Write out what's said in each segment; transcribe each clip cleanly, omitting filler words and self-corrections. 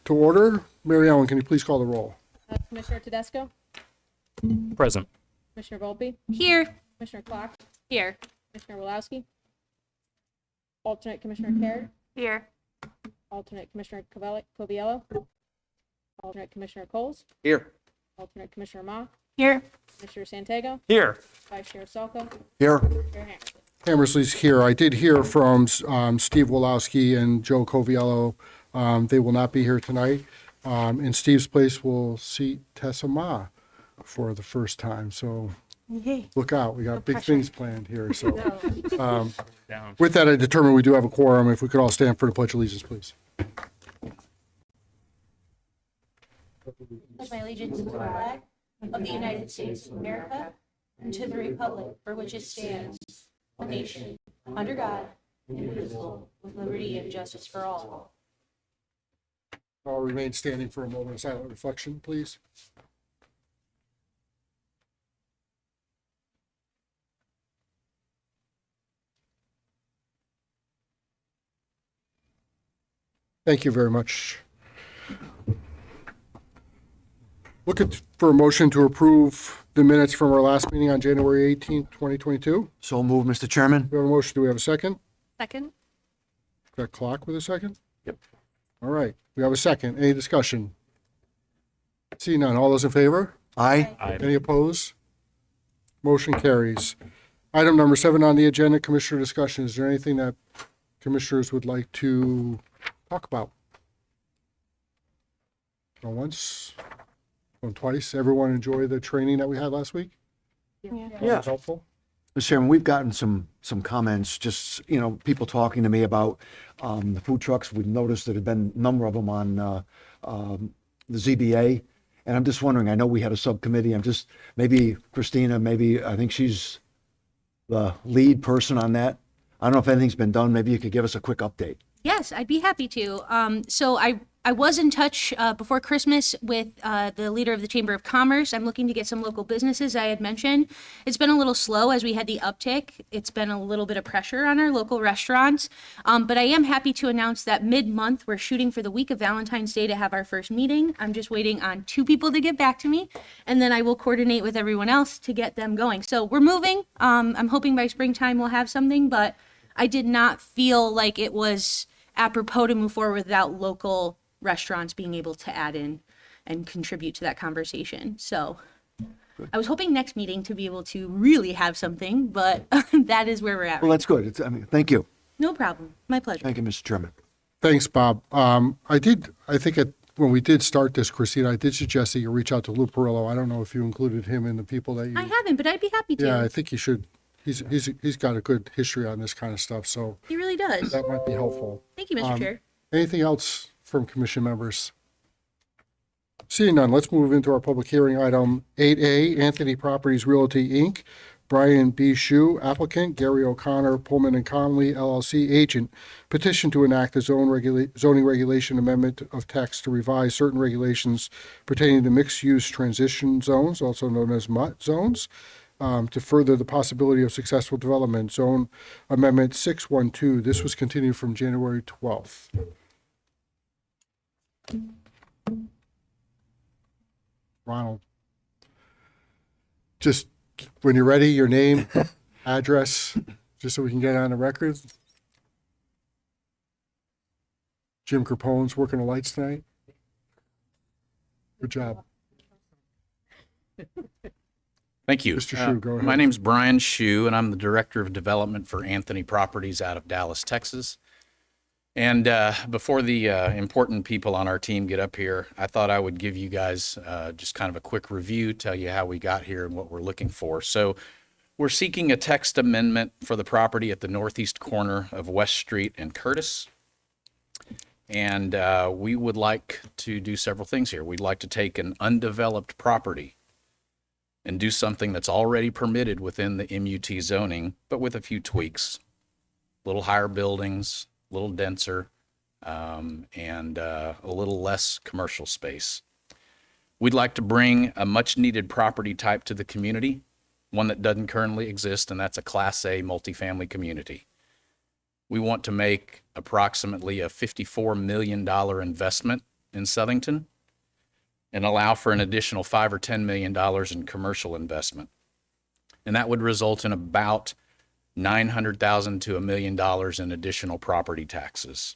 to order. Mary Ellen, can you please call the roll? Commissioner Tedesco? Present. Commissioner Volpe? Here. Commissioner Clark? Here. Commissioner Woloski? Alternate Commissioner Carrot? Here. Alternate Commissioner Coviello? Alternate Commissioner Coles? Here. Alternate Commissioner Ma? Here. Commissioner Santego? Here. Vice Chair Salko? Here. Chair Hammersley? Hammersley's here. I did hear from Steve Wolowski and Joe Coviello. They will not be here tonight. In Steve's place, we'll seat Tessa Ma for the first time. So Yay. look out. We got big pressure. things planned here. So Down. with that, I determine we do have a quorum. If we could all stand for the Pledge of Allegiance, please. Pledge my allegiance to the flag of the United States of America and to the republic for which it stands, one nation, under God, indivisible, with liberty and justice for all. I'll remain standing for a moment of silent reflection, please. Thank you very much. Looking for a motion to approve the minutes from our last meeting on January 18th, 2022. So moved, Mr. Chairman. We have a motion. Do we have a second? Second. Got clock with a second? Yep. All right. We have a second. Any discussion? See none. All those in favor? Aye. Any opposed? Motion carries. Item number 7 on the agenda, Commissioner discussion. Is there anything that commissioners would like to talk about? Going once, going twice. Everyone enjoy the training that we had last week? Yeah. Yeah. Was helpful? Mr. Chairman, we've gotten some comments, just, people talking to me about the food trucks. We've noticed there have been a number of them on the ZBA. And I'm just wondering, I know we had a subcommittee. Maybe Christina, I think she's the lead person on that. I don't know if anything's been done. Maybe you could give us a quick update. Yes, I'd be happy to. So I was in touch before Christmas with the leader of the Chamber of Commerce. I'm looking to get some local businesses, I had mentioned. It's been a little slow as we had the uptick. It's been a little bit of pressure on our local restaurants. But I am happy to announce that mid-month, we're shooting for the week of Valentine's Day to have our first meeting. I'm just waiting on 2 people to get back to me, and then I will coordinate with everyone else to get them going. So we're moving. I'm hoping by springtime we'll have something, but I did not feel like it was apropos to move forward without local restaurants being able to add in and contribute to that conversation. So I was hoping next meeting to be able to really have something, but that is where we're at. Well, that's good. Thank you. No problem. My pleasure. Thank you, Mr. Chairman. Thanks, Bob. When we did start this, Christina, I did suggest that you reach out to Lou Perillo. I don't know if you included him in the people that you... I haven't, but I'd be happy to. Yeah, I think you should. He's got a good history on this kind of stuff, so He really does. that might be helpful. Thank you, Mr. Chair. Anything else from commission members? Seeing none, let's move into our public hearing. Item 8A, Anthony Properties Realty, Inc., Brian B. Shue, applicant, Gary O'Connor, Pullman and Conley, LLC, agent, petition to enact a zoning regulation amendment of text to revise certain regulations pertaining to mixed-use transition zones, also known as MUT zones, to further the possibility of successful development. Zone Amendment 612. This was continued from January 12th. Ronald, just when you're ready, your name, address, just so we can get it on the record. Jim Capone's working the lights tonight. Good job. Thank you. Mr. Shue, go ahead. My name's Brian Shue, and I'm the Director of Development for Anthony Properties out of Dallas, Texas. And before the important people on our team get up here, I thought I would give you guys just kind of a quick review, tell you how we got here and what we're looking for. So we're seeking a text amendment for the property at the northeast corner of West Street and Curtis. And we would like to do several things here. We'd like to take an undeveloped property and do something that's already permitted within the MUT zoning, but with a few tweaks. Little higher buildings, a little denser, and a little less commercial space. We'd like to bring a much-needed property type to the community, one that doesn't currently exist, and that's a Class A multifamily community. We want to make approximately a $54 million investment in Southington and allow for an additional $5 or $10 million in commercial investment. And that would result in about $900,000 to $1 million in additional property taxes.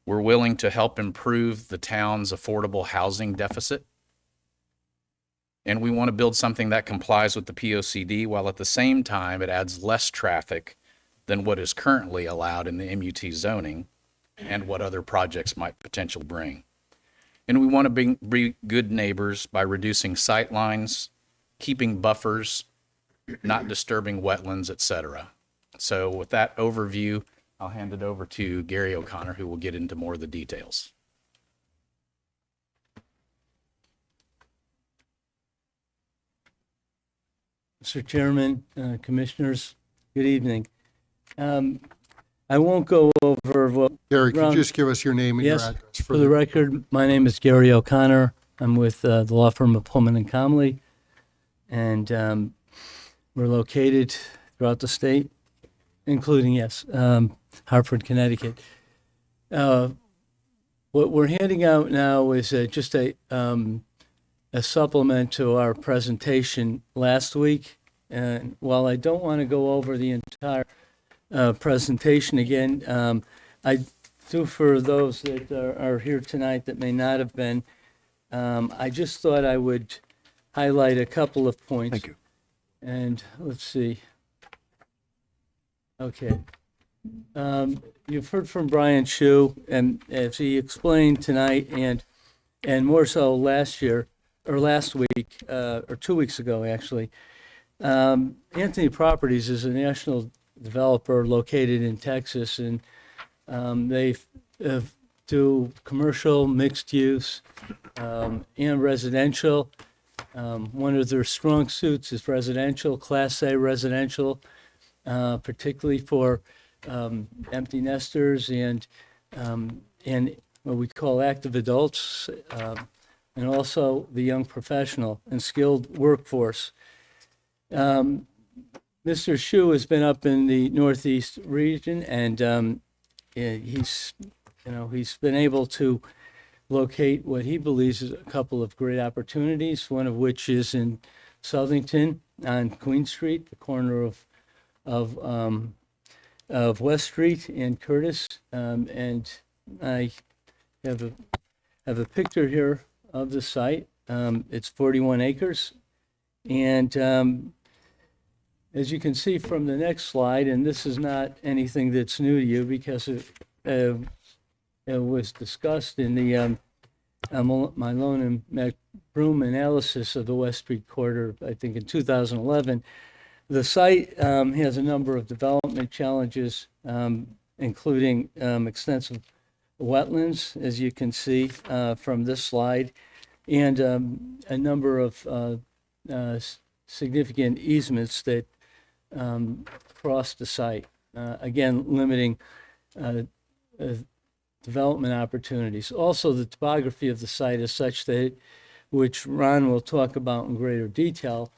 We're willing to help improve the town's affordable housing deficit. And we want to build something that complies with the Plcd while at the same time it adds less traffic than what is currently allowed in the MUT zoning and what other projects might potentially bring. And we want to be good neighbors by reducing sight lines, keeping buffers, not disturbing wetlands, etc. So with that overview, I'll hand it over to Gary O'Connor, who will get into more of the details. Mr. Chairman, Commissioners, good evening. I won't go over what. Gary, could you Ron- just give us your name and your Yes, address? for the record, my name is Gary O'Connor. I'm with the law firm of Pullman and Comley, and we're located throughout the state, including, yes, Hartford, Connecticut. What we're handing out now is just a supplement to our presentation last week. And while I don't want to go over the entire presentation again, I do, for those that are here tonight that may not have been, I just thought I would highlight a couple of points. Thank you. And let's see. Okay. You've heard from Brian Shu, and as he explained tonight, and more so last year, or last week, or 2 weeks ago, actually, Anthony Properties is a national developer located in Texas, and they do commercial, mixed use, and residential. One of their strong suits is residential, Class A residential, particularly for empty nesters and what we call active adults, and also the young professional and skilled workforce. Mr. Shu has been up in the Northeast region, and he's been able to locate what he believes is a couple of great opportunities, one of which is in Southington on Queen Street, the corner of West Street and Curtis. And I have a picture here of the site. It's 41 acres. And as you can see from the next slide, and this is not anything that's new to you because it was discussed in the Malone and McBroom analysis of the West Street corridor, I think in 2011. The site has a number of development challenges, including extensive wetlands, as you can see from this slide, and a number of significant easements that cross the site, again, limiting development opportunities. Also, the topography of the site is such that, which Ron will talk about in greater detail,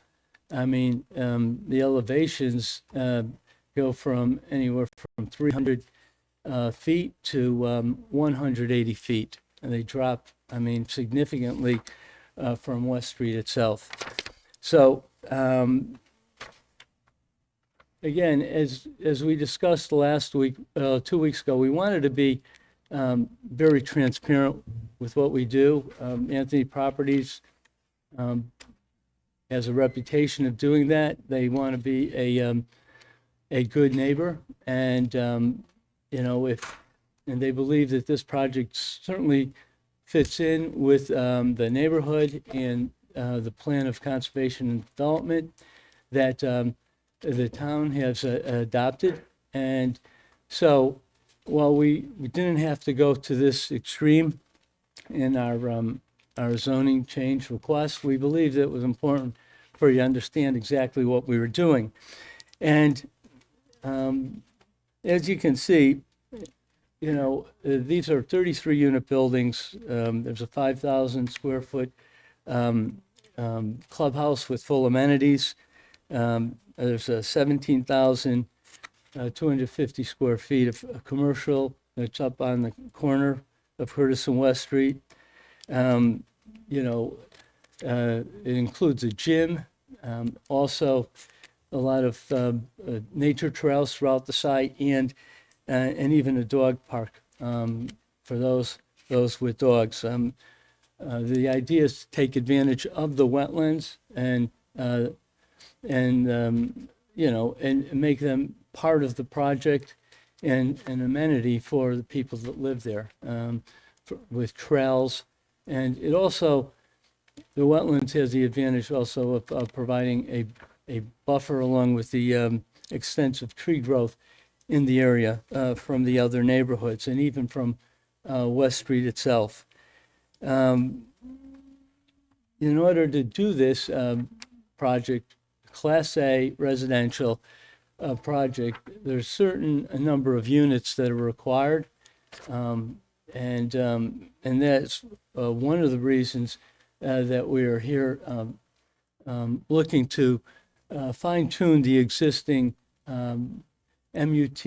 I mean, the elevations go from anywhere from 300 feet to 180 feet. And they drop, I mean, significantly from West Street itself. So, again, as we discussed last week, 2 weeks ago, we wanted to be very transparent with what we do. Anthony Properties has a reputation of doing that. They want to be a good neighbor, and and they believe that this project certainly fits in with the neighborhood and the plan of conservation and development that the town has adopted. And so while we didn't have to go to this extreme in our zoning change request, we believed it was important for you to understand exactly what we were doing. And as you can see, these are 33 unit buildings. There's a 5,000 square foot clubhouse with full amenities. There's a 17,250 square feet of commercial that's up on the corner of Curtis and West Street. You know, it includes a gym, also a lot of nature trails throughout the site, and even a dog park for those with dogs. The idea is to take advantage of the wetlands and you know, and make them part of the project and an amenity for the people that live there, with trails. And it also, the wetlands has the advantage also of providing a buffer along with the extensive tree growth in the area from the other neighborhoods and even from West Street itself. In order to do this project, Class A residential project, there's a number of units that are required. And that's one of the reasons that we are here looking to fine tune the existing MUT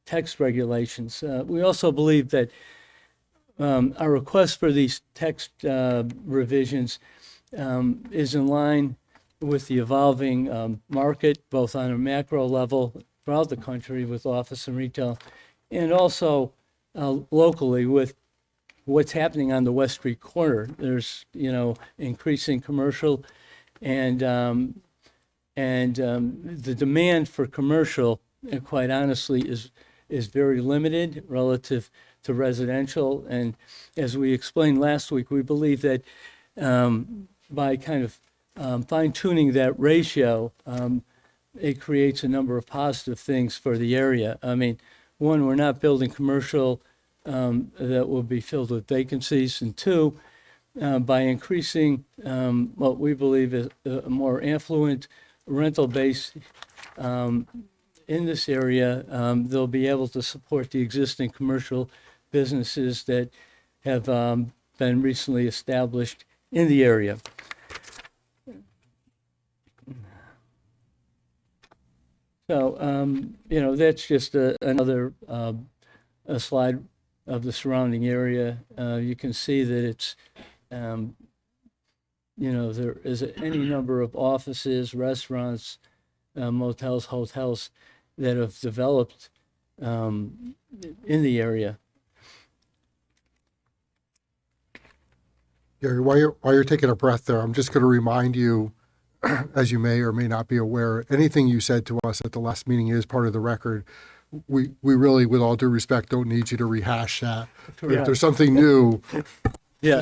text regulations. We also believe that our request for these text revisions is in line with the evolving market, both on a macro level throughout the country with office and retail, and also locally with what's happening on the West Street corner. There's, you know, increasing commercial, and the demand for commercial, quite honestly, is very limited relative to residential. And as we explained last week, we believe that by kind of fine tuning that ratio, it creates a number of positive things for the area. I mean, one, we're not building commercial that will be filled with vacancies, and two, by increasing what we believe is a more affluent rental base in this area, they'll be able to support the existing commercial businesses that have been recently established in the area. So, you know, that's just another a slide of the surrounding area. You can see that it's, you know, there is any number of offices, restaurants, motels, hotels that have developed in the area. Gary, while you're taking a breath there, I'm just going to remind you, as you may or may not be aware, anything you said to us at the last meeting is part of the record. We really, with all due respect, don't need you to rehash that. Correct. If there's something new, Yeah.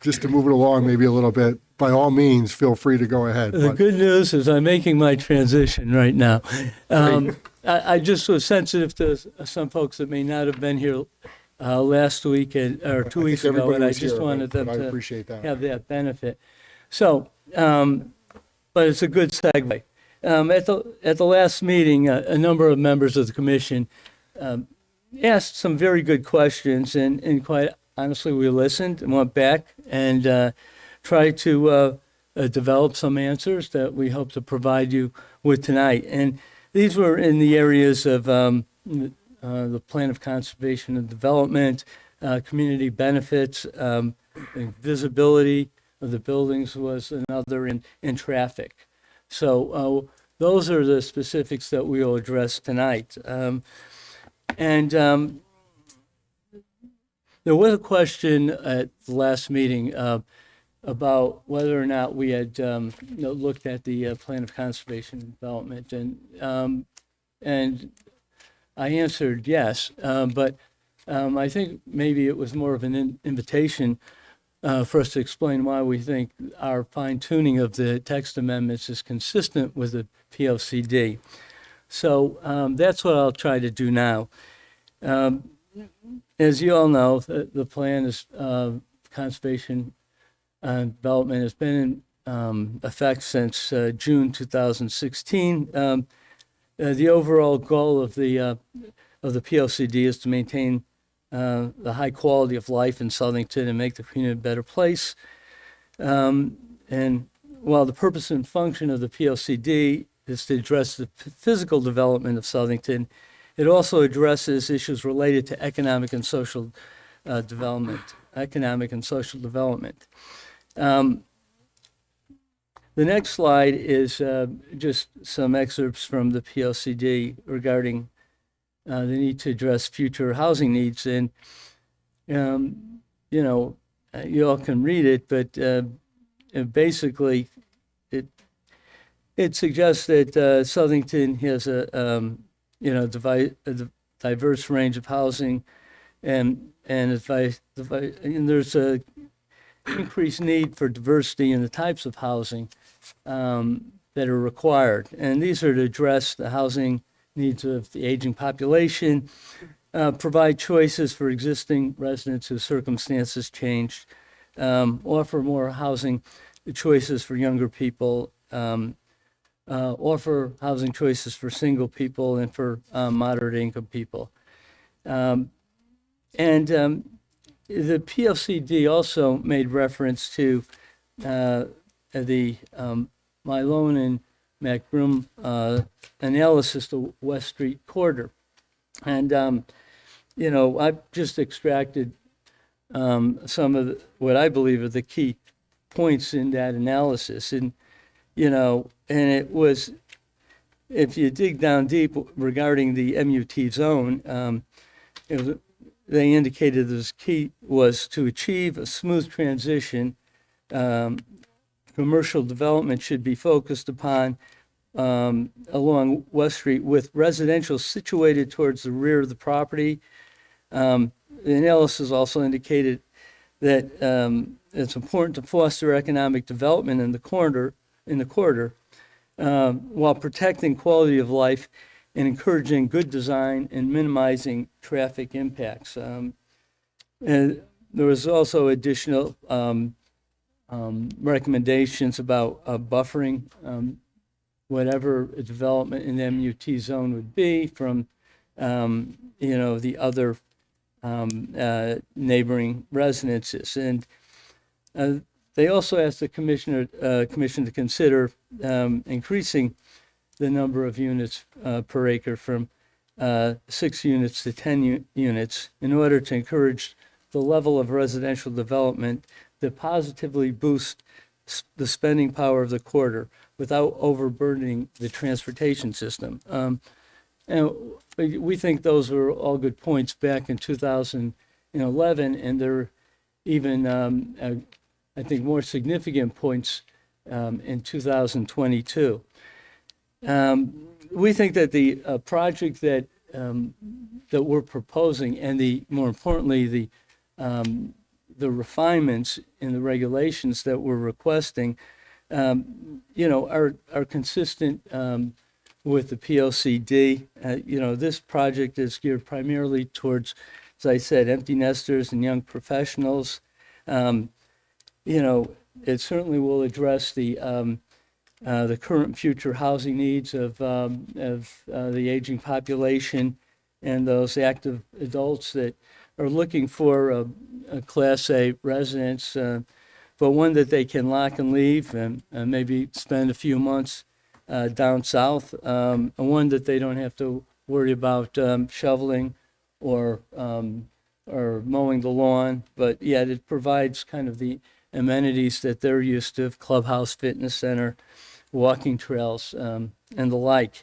just to move it along maybe a little bit, by all means, feel free to go ahead. The But good news is I'm making my transition right now. I just was sensitive to some folks that may not have been here last week or 2 I weeks think ago, everybody and I was just here, wanted them but I to appreciate that. have that benefit. So, but it's a good segue. At the last meeting, a number of members of the commission asked some very good questions, and quite honestly, we listened and went back and tried to develop some answers that we hope to provide you with tonight. And these were in the areas of the plan of conservation and development, community benefits, visibility of the buildings was another, and traffic. So those are the specifics that we will address tonight. There was a question at the last meeting about whether or not we had looked at the plan of conservation and development, and I answered yes, but I think maybe it was more of an invitation for us to explain why we think our fine-tuning of the text amendments is consistent with the PLCD. So that's what I'll try to do now. As you all know, the plan is conservation and development has been in effect since June 2016. The overall goal of the PLCD is to maintain the high quality of life in Southington and make the community a better place. And while the purpose and function of the PLCD is to address the physical development of Southington, it also addresses issues related to economic and social development. economic and social development. The next slide is just some excerpts from the PLCD regarding the need to address future housing needs. And, you know, you all can read it, but basically it suggests that Southington has a diverse range of housing, and there's a increased need for diversity in the types of housing that are required. And these are to address the housing needs of the aging population, provide choices for existing residents whose circumstances changed, offer more housing choices for younger people, offer housing choices for single people and for moderate income people. The PLCD also made reference to the Malone and McBroom analysis of West Street corridor. And, I've just extracted some of what I believe are the key points in that analysis. And it was, if you dig down deep regarding the MUT zone, they indicated the key was to achieve a smooth transition. Commercial development should be focused upon along West Street with residential situated towards the rear of the property. The analysis also indicated that it's important to foster economic development in the corridor, while protecting quality of life and encouraging good design and minimizing traffic impacts. And there was also additional recommendations about buffering whatever development in the MUT zone would be from, the other neighboring residences. And they also asked the commission to consider increasing the number of units per acre from 6 units to 10 units in order to encourage the level of residential development that positively boosts the spending power of the corridor without overburdening the transportation system. And we think those were all good points back in 2011, and they're even, I think, more significant points in 2022. We think that the project that we're proposing, and more importantly, the refinements in the regulations that we're requesting, are consistent with the PLCD. This project is geared primarily towards, as I said, empty nesters and young professionals. It certainly will address the current and future housing needs of the aging population and those active adults that are looking for a Class A residence, but one that they can lock and leave and maybe spend a few months down south, and one that they don't have to worry about shoveling or mowing the lawn, but yet it provides kind of the amenities that they're used to: clubhouse, fitness center, walking trails, and the like.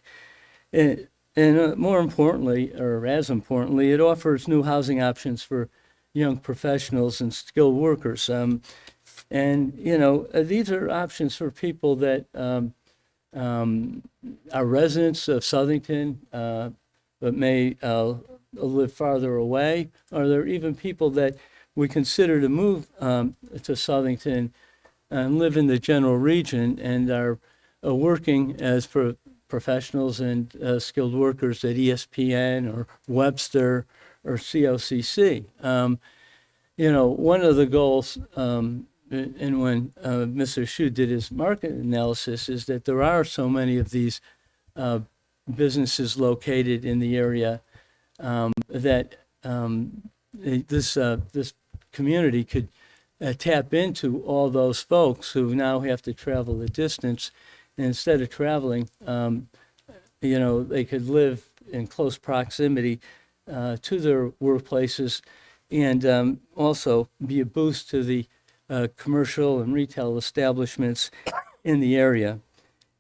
And more importantly, or as importantly, it offers new housing options for young professionals and skilled workers. These are options for people that are residents of Southington, but may live farther away, or there are even people that we consider to move to Southington and live in the general region and are working as professionals and skilled workers at ESPN or Webster or COCC. One of the goals, and when Mr. Hsu did his market analysis, is that there are so many of these businesses located in the area that this community could tap into all those folks who now have to travel the distance. And instead of traveling, they could live in close proximity to their workplaces and also be a boost to the commercial and retail establishments in the area.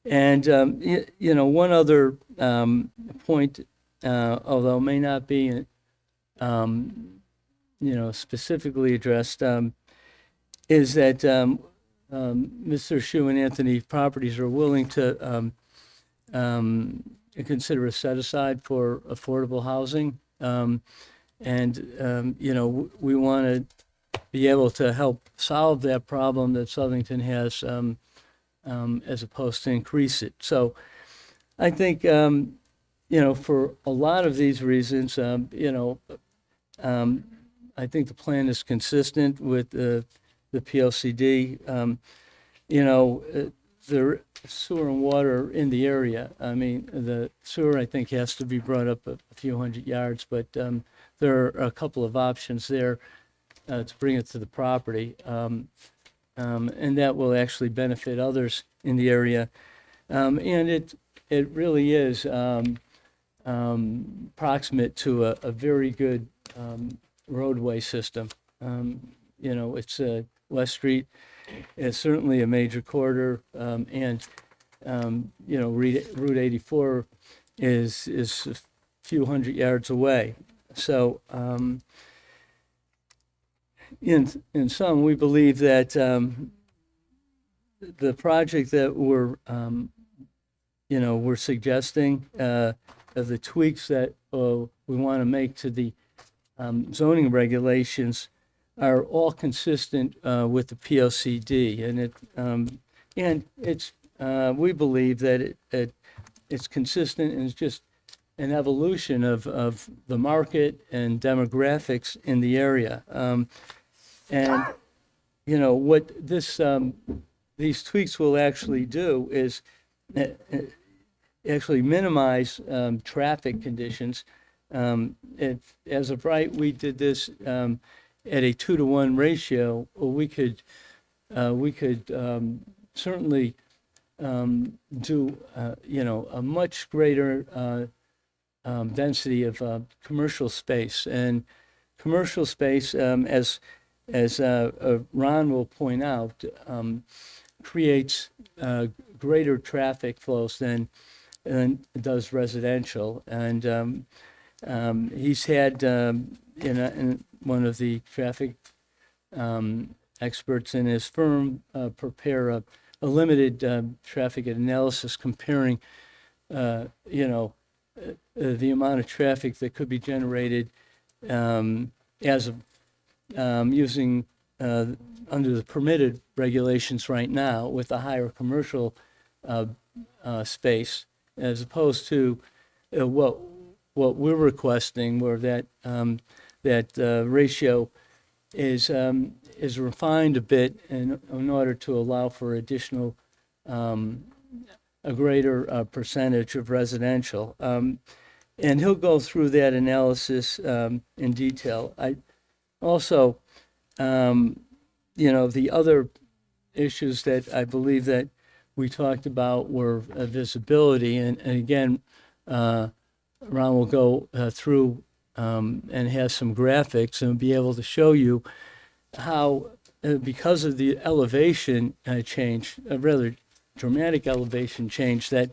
And, one other point, although may not be, specifically addressed, is that Mr. Shu and Anthony Properties are willing to consider a set-aside for affordable housing. We want to be able to help solve that problem that Southington has, as opposed to increase it. So I think, for a lot of these reasons, I think the plan is consistent with the PLCD. The sewer and water in the area, I mean, the sewer, I think, has to be brought up a few hundred yards, but there are a couple of options there to bring it to the property. And that will actually benefit others in the area. And it really is proximate to a very good roadway system. It's West Street is certainly a major corridor, and Route 84 is a few hundred yards away. So in sum, we believe that the project that we're suggesting, of the tweaks that we want to make to the zoning regulations are all consistent with the PLCD, and it's we believe that it's consistent, and it's just an evolution of the market and demographics in the area. What these tweaks will actually do is actually minimize traffic conditions. As of right, we did this at a 2-to-1 ratio. We could certainly do a much greater density of commercial space, and commercial space, as Ron will point out, creates greater traffic flows than does residential. And he's had in one of the traffic experts in his firm prepare a limited traffic analysis comparing the amount of traffic that could be generated as of using under the permitted regulations right now with a higher commercial space, as opposed to what we're requesting, where that ratio is refined a bit in order to allow for additional a greater percentage of residential. And he'll go through that analysis in detail. I also, the other issues that I believe that we talked about were visibility, and again, Ron will go through and has some graphics and be able to show you how, because of the elevation change, a rather dramatic elevation change, that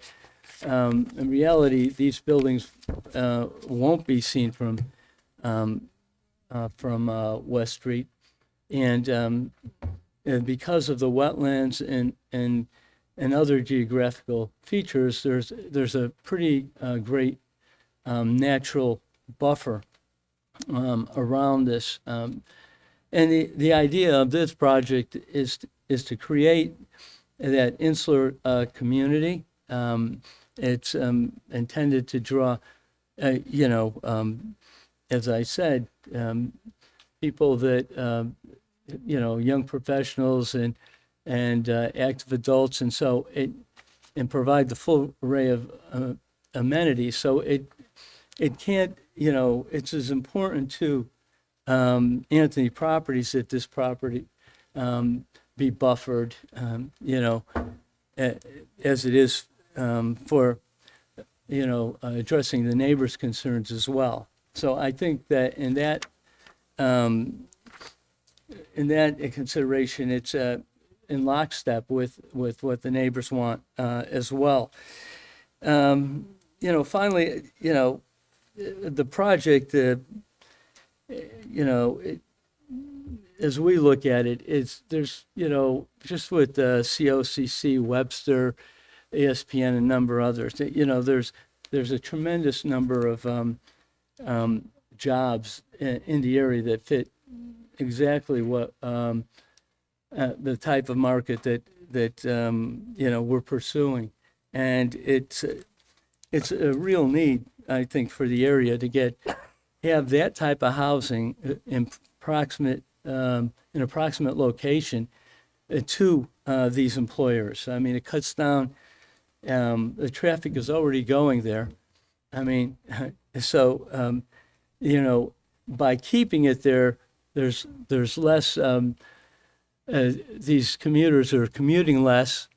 in reality these buildings won't be seen from West Street, and because of the wetlands and other geographical features, there's a pretty great natural buffer around this. And the idea of this project is to create that insular community. It's intended to draw, as I said, people that, young professionals and active adults, and so and provide the full array of amenities. So it can't, it's as important to Anthony Properties that this property be buffered, as it is for, addressing the neighbors' concerns as well. So I think that in that in that consideration, it's in lockstep with what the neighbors want as well. Finally, the project, as we look at it, there's just with COCC, Webster, ESPN, and a number of others, there's a tremendous number of jobs in the area that fit exactly what the type of market that we're pursuing, and it's a real need, I think, for the area to have that type of housing in approximate location to these employers. I mean, it cuts down. The traffic is already going there. I mean, so by keeping it there, there's less. These commuters are commuting less,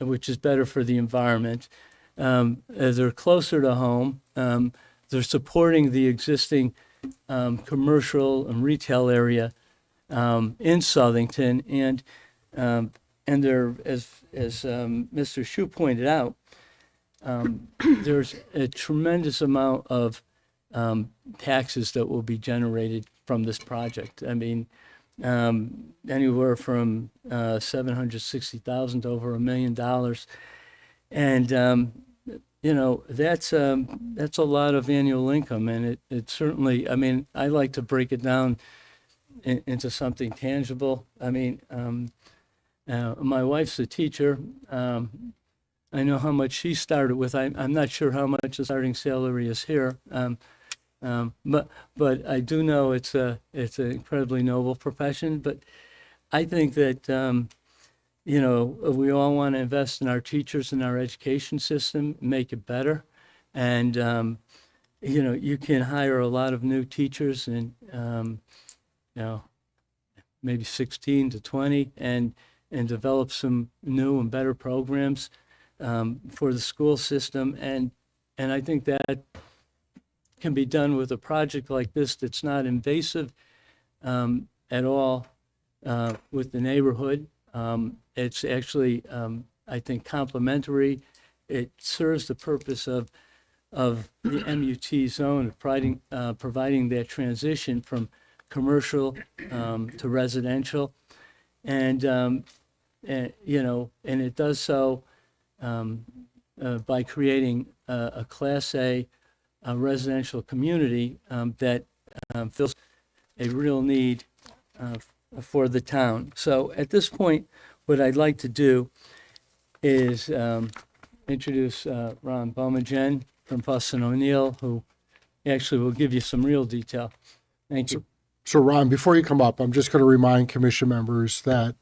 which is better for the environment. They're closer to home. They're supporting the existing commercial and retail area in Southington, and there, as Mr. Shu pointed out, there's a tremendous amount of taxes that will be generated from this project. I mean, anywhere from $760,000 to over $1 million, and that's a lot of annual income, and it certainly. I mean, I like to break it down into something tangible. I mean, my wife's a teacher. I know how much she started with. I'm not sure how much the starting salary is here, but I do know it's an incredibly noble profession. But I think that we all want to invest in our teachers and our education system, make it better, and you can hire a lot of new teachers and maybe 16 to 20 and develop some new and better programs for the school system, and I think that can be done with a project like this that's not invasive at all with the neighborhood. It's actually, I think, complementary. It serves the purpose of the MUT zone, providing that transition from commercial to residential, and it does so by creating a Class A residential community that fills a real need for the town. So at this point, what I'd like to do is introduce Ron Beaumagen from Fuss and O'Neill, who actually will give you some real detail. Thank you. So Ron, before you come up, I'm just going to remind commission members that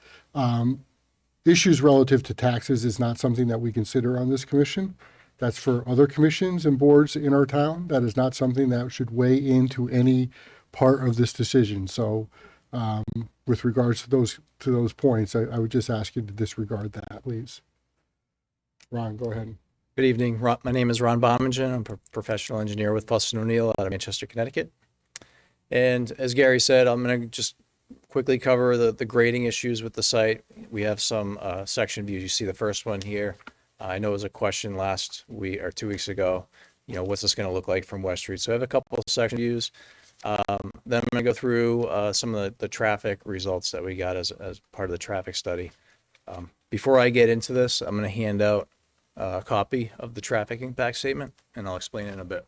issues relative to taxes is not something that we consider on this commission. That's for other commissions and boards in our town. That is not something that should weigh into any part of this decision. So with regards to those points, I would just ask you to disregard that, please. Ron, go ahead. Good evening. My name is Ron Beaumagen. I'm a professional engineer with Fuss and O'Neill out of Manchester, Connecticut. And as Gary said, I'm going to just quickly cover the grading issues with the site. We have some section views. You see the first one here. I know it was a question last week or 2 weeks ago. What's this going to look like from West Street? So I have a couple of section views. Then I'm going to go through some of the traffic results that we got as part of the traffic study. Before I get into this, I'm going to hand out a copy of the traffic impact statement, and I'll explain it in a bit.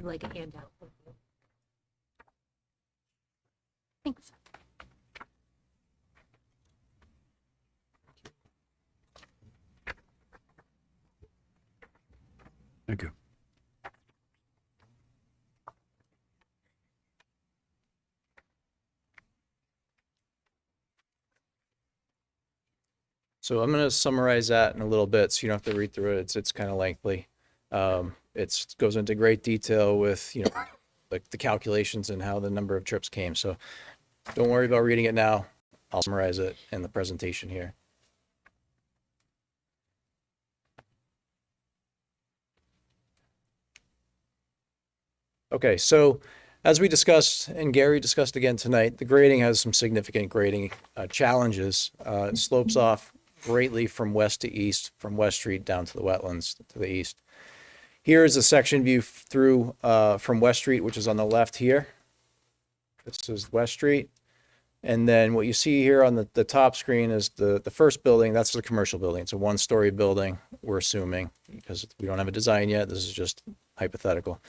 Like a handout. Thanks. Thank you. So I'm going to summarize that in a little bit, so you don't have to read through it. It's kind of lengthy. It goes into great detail with like the calculations and how the number of trips came. So don't worry about reading it now. I'll summarize it in the presentation here. Okay, so as we discussed, and Gary discussed again tonight, the grading has some significant grading challenges. It slopes off greatly from west to east, from West Street down to the wetlands to the east. Here is a section view through from West Street, which is on the left here. This is West Street. And then what you see here on the top screen is the first building. That's the commercial building. It's a one-story building, we're assuming, because we don't have a design yet. This is just hypothetical.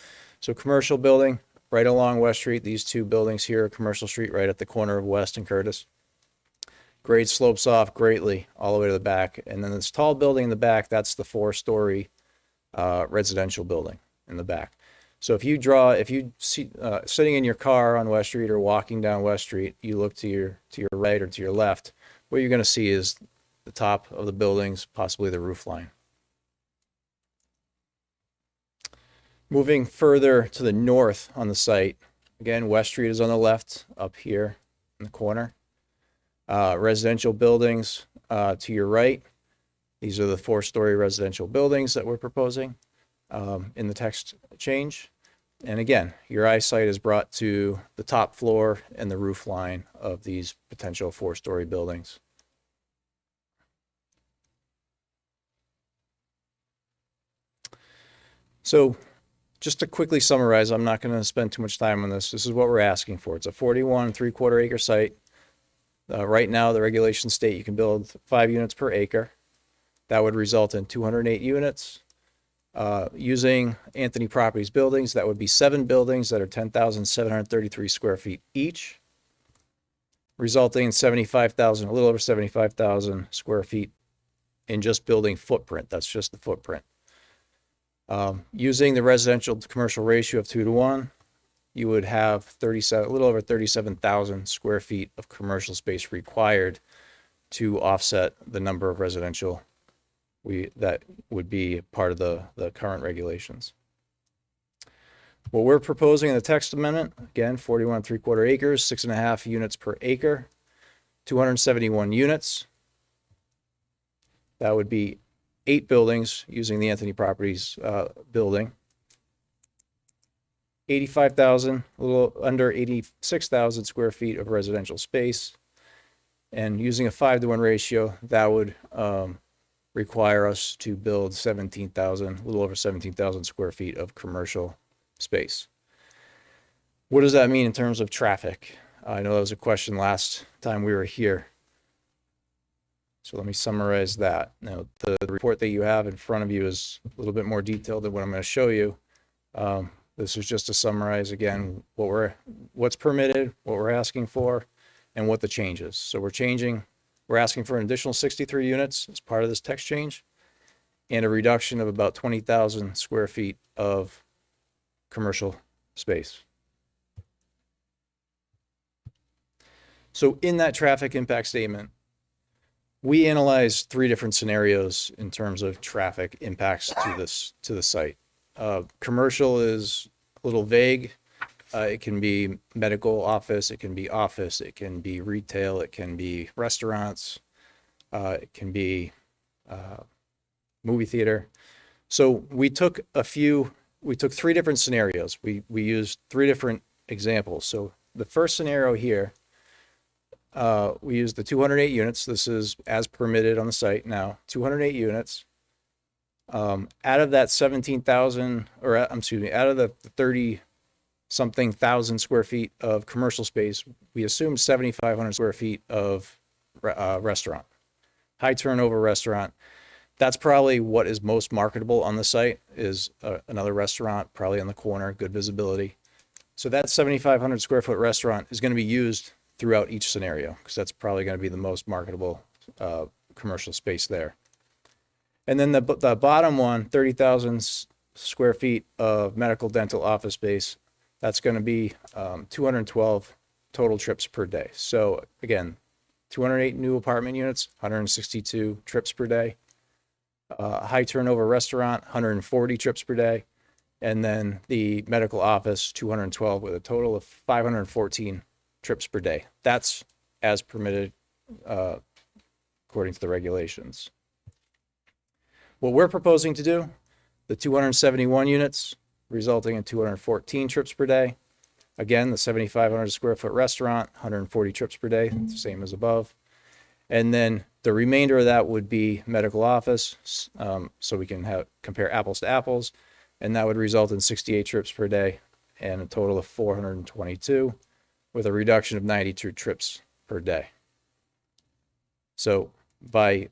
So commercial building right along West Street. These two buildings here, Commercial Street, right at the corner of West and Curtis. Grade slopes off greatly all the way to the back. And then this tall building in the back, that's the four-story residential building in the back. So if you see sitting in your car on West Street or walking down West Street, you look to your right or to your left, what you're going to see is the top of the buildings, possibly the roof line. Moving further to the north on the site, again, West Street is on the left, up here in the corner. Residential buildings to your right. These are the four-story residential buildings that we're proposing in the text change. And again, your eyesight is brought to the top floor and the roof line of these potential four-story buildings. So just to quickly summarize, I'm not going to spend too much time on this. This is what we're asking for. It's a 41 3/4 acre site. Right now, the regulations state you can build 5 units per acre. That would result in 208 units. Using Anthony Properties buildings, that would be 7 buildings that are 10,733 square feet each, resulting in 75,000, a little over 75,000 square feet in just building footprint. That's just the footprint. Using the residential to commercial ratio of 2:1, you would have a little over 37,000 square feet of commercial space required to offset the number of residential that would be part of the current regulations. What we're proposing in the text amendment, again, 41 3/4 acres, 6.5 units per acre, 271 units. That would be 8 buildings using the Anthony Properties building. 85,000, a little under 86,000 square feet of residential space. And using a 5:1 ratio, that would require us to build 17,000, a little over 17,000 square feet of commercial space. What does that mean in terms of traffic? I know that was a question last time we were here. So let me summarize that. Now, the report that you have in front of you is a little bit more detailed than what I'm going to show you. This is just to summarize again what's permitted, what we're asking for, and what the change is. So we're asking for an additional 63 units as part of this text change and a reduction of about 20,000 square feet of commercial space. So in that traffic impact statement, we analyzed 3 different scenarios in terms of traffic impacts to the site. Commercial is a little vague. It can be medical office, it can be retail, it can be restaurants, it can be movie theater. So we took 3 different scenarios. We used 3 different examples. So the first scenario here, we used the 208 units. This is as permitted on the site now, 208 units. Out of that 17,000, or out of the 30-something thousand square feet of commercial space, we assumed 7,500 square feet of restaurant, high turnover restaurant. That's probably what is most marketable on the site is another restaurant, probably on the corner, good visibility. So that 7,500 square foot restaurant is going to be used throughout each scenario because that's probably going to be the most marketable commercial space there. And then the bottom one, 30,000 square feet of medical dental office space, that's going to be 212 total trips per day. So again, 208 new apartment units, 162 trips per day. High turnover restaurant, 140 trips per day. And then the medical office, 212 with a total of 514 trips per day. That's as permitted according to the regulations. What we're proposing to do, the 271 units, resulting in 214 trips per day. Again, the 7,500 square foot restaurant, 140 trips per day, it's the same as above. And then the remainder of that would be medical office, so we can compare apples to apples, and that would result in 68 trips per day and a total of 422, with a reduction of 92 trips per day. So by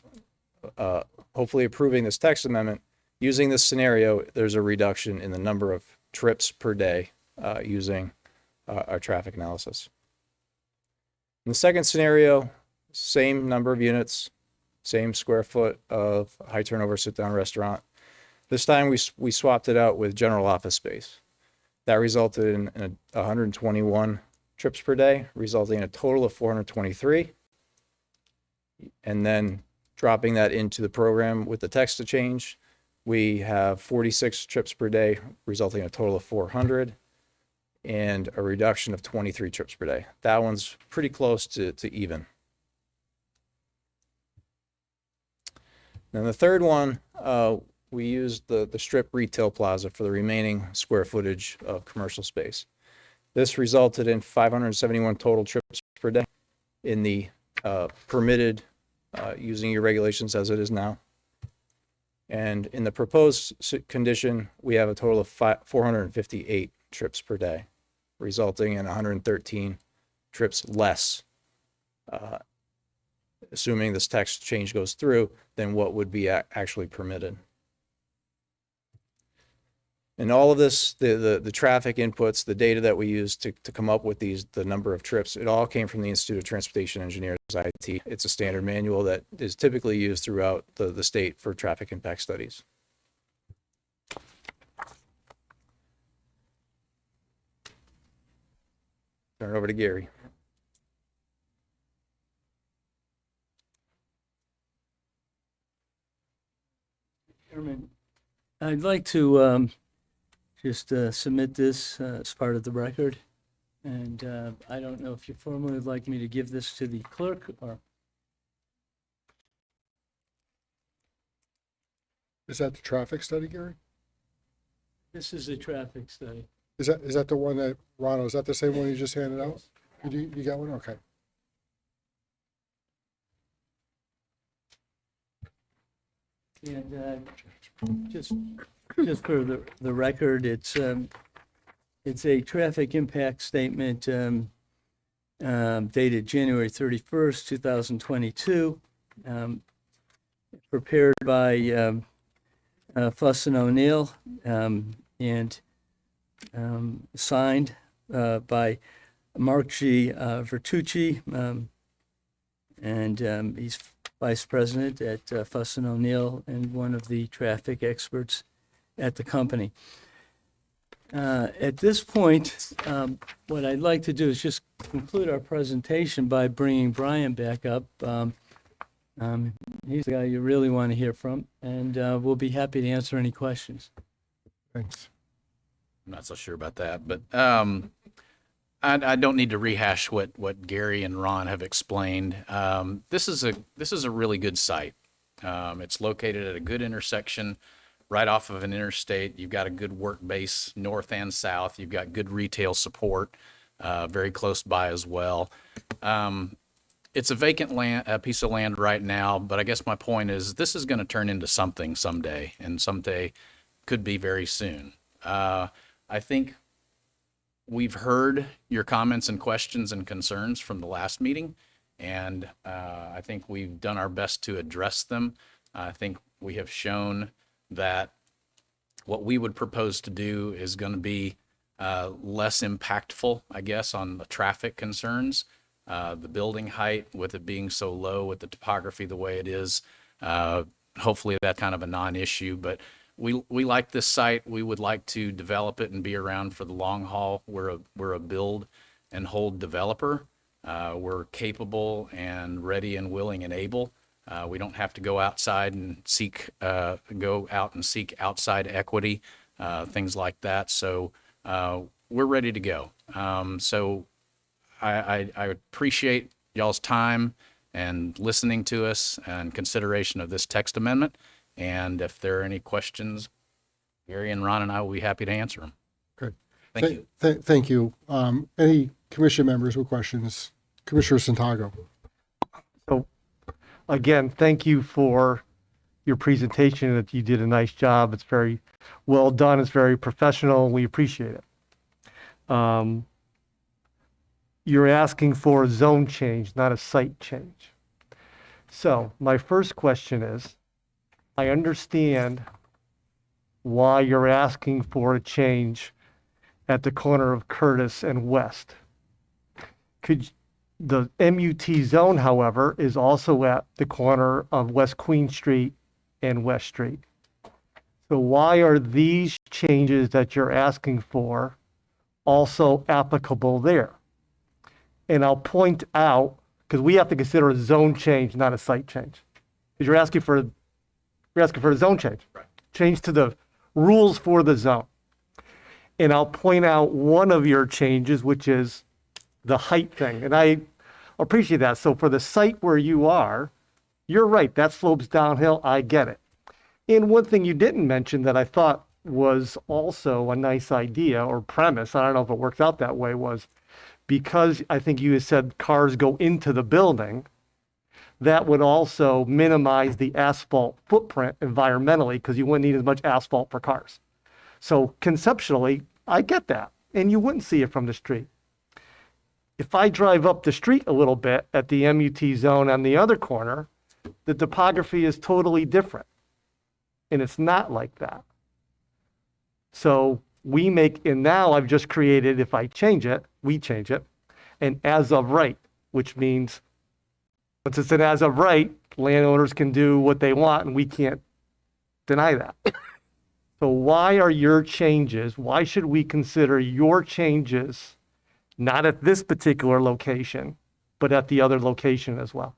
hopefully approving this text amendment, using this scenario, there's a reduction in the number of trips per day using our traffic analysis. In the second scenario, same number of units, same square foot of high turnover sit-down restaurant. This time we swapped it out with general office space. That resulted in 121 trips per day, resulting in a total of 423. And then dropping that into the program with the text to change, we have 46 trips per day, resulting in a total of 400 and a reduction of 23 trips per day. That one's pretty close to even. Then the third one, we used the strip retail plaza for the remaining square footage of commercial space. This resulted in 571 total trips per day in the permitted, using your regulations as it is now. And in the proposed condition, we have a total of 458 trips per day, resulting in 113 trips less, assuming this text change goes through, than what would be actually permitted. And all of this, the traffic inputs, the data that we used to come up with the number of trips, it all came from the Institute of Transportation Engineers, IT. It's a standard manual that is typically used throughout the state for traffic impact studies. Turn it over to Gary. Chairman, I'd like to just submit this as part of the record. And I don't know if you formally would like me to give this to the clerk or. Is that the traffic study, Gary? This is a traffic study. Is that the one that, Ronald, is that the same one you just handed out? You got one? Okay. And just for the record, it's a traffic impact statement dated January 31st, 2022, prepared by Fuss and O'Neill and signed by Mark G. Vertucci, and he's vice president at Fuss and O'Neill and one of the traffic experts at the company. At this point, what I'd like to do is just conclude our presentation by bringing Brian back up. He's the guy you really want to hear from, and we'll be happy to answer any questions. Thanks. I'm not so sure about that, but I don't need to rehash what Gary and Ron have explained. This is a really good site. It's located at a good intersection, right off of an interstate. You've got a good work base north and south. You've got good retail support, very close by as well. It's a vacant land, a piece of land right now, but I guess my point is this is going to turn into something someday, and someday could be very soon. I think we've heard your comments and questions and concerns from the last meeting, and I think we've done our best to address them. I think we have shown that what we would propose to do is going to be less impactful, I guess, on the traffic concerns. The building height, with it being so low, with the topography the way it is, hopefully that's kind of a non-issue, but we like this site. We would like to develop it and be around for the long haul. We're a build and hold developer. We're capable and ready and willing and able. We don't have to go outside and go out and seek outside equity, things like that. So we're ready to go. So I appreciate y'all's time and listening to us and consideration of this text amendment. And if there are any questions, Gary and Ron and I will be happy to answer them. Good. Thank you. Thank you. Any commission members with questions? Commissioner Santago. So, again, thank you for your presentation. That you did a nice job. It's very well done. It's very professional. We appreciate it. You're asking for a zone change, not a site change. So my first question is, I understand why you're asking for a change at the corner of Curtis and West. The MUT zone, however, is also at the corner of West Queen Street and West Street. So why are these changes that you're asking for also applicable there? And I'll point out, because we have to consider a zone change, not a site change. Because you're asking for a zone change. Right. Change to the rules for the zone. And I'll point out one of your changes, which is the height thing. And I appreciate that. So for the site where you are, you're right, that slopes downhill. I get it. And one thing you didn't mention that I thought was also a nice idea or premise, I don't know if it works out that way, was because I think you had said cars go into the building, that would also minimize the asphalt footprint environmentally because you wouldn't need as much asphalt for cars. So conceptually, I get that. And you wouldn't see it from the street. If I drive up the street a little bit at the MUT zone on the other corner, the topography is totally different. And it's not like that. So and now I've just created, if I change it, we change it, an as of right, which means once it's an as of right, landowners can do what they want and we can't deny that. So why should we consider your changes not at this particular location, but at the other location as well?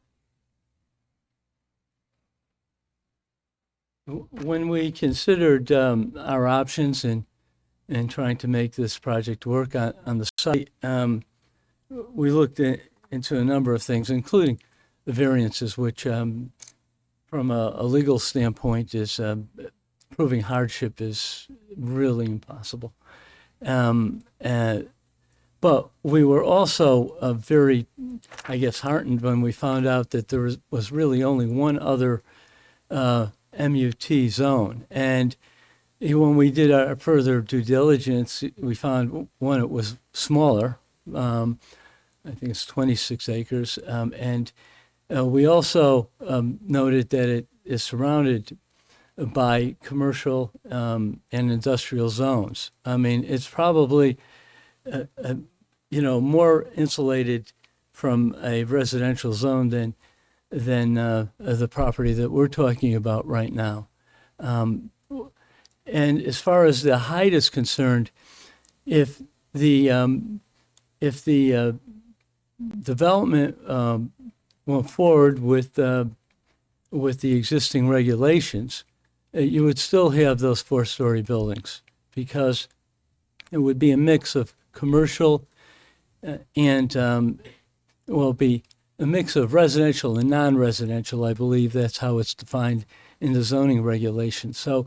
When we considered our options and trying to make this project work on the site, we looked into a number of things, including the variances, which from a legal standpoint is proving hardship is really impossible. But we were also very, I guess, heartened when we found out that there was really only one other MUT zone. And when we did our further due diligence, we found one, it was smaller. I think it's 26 acres. And we also noted that it is surrounded by commercial and industrial zones. I mean, it's probably, more insulated from a residential zone than the property that we're talking about right now. And as far as the height is concerned, if the development went forward with the existing regulations, you would still have those 4-story buildings because it would be a mix of commercial and be a mix of residential and non-residential. I believe that's how it's defined in the zoning regulations. So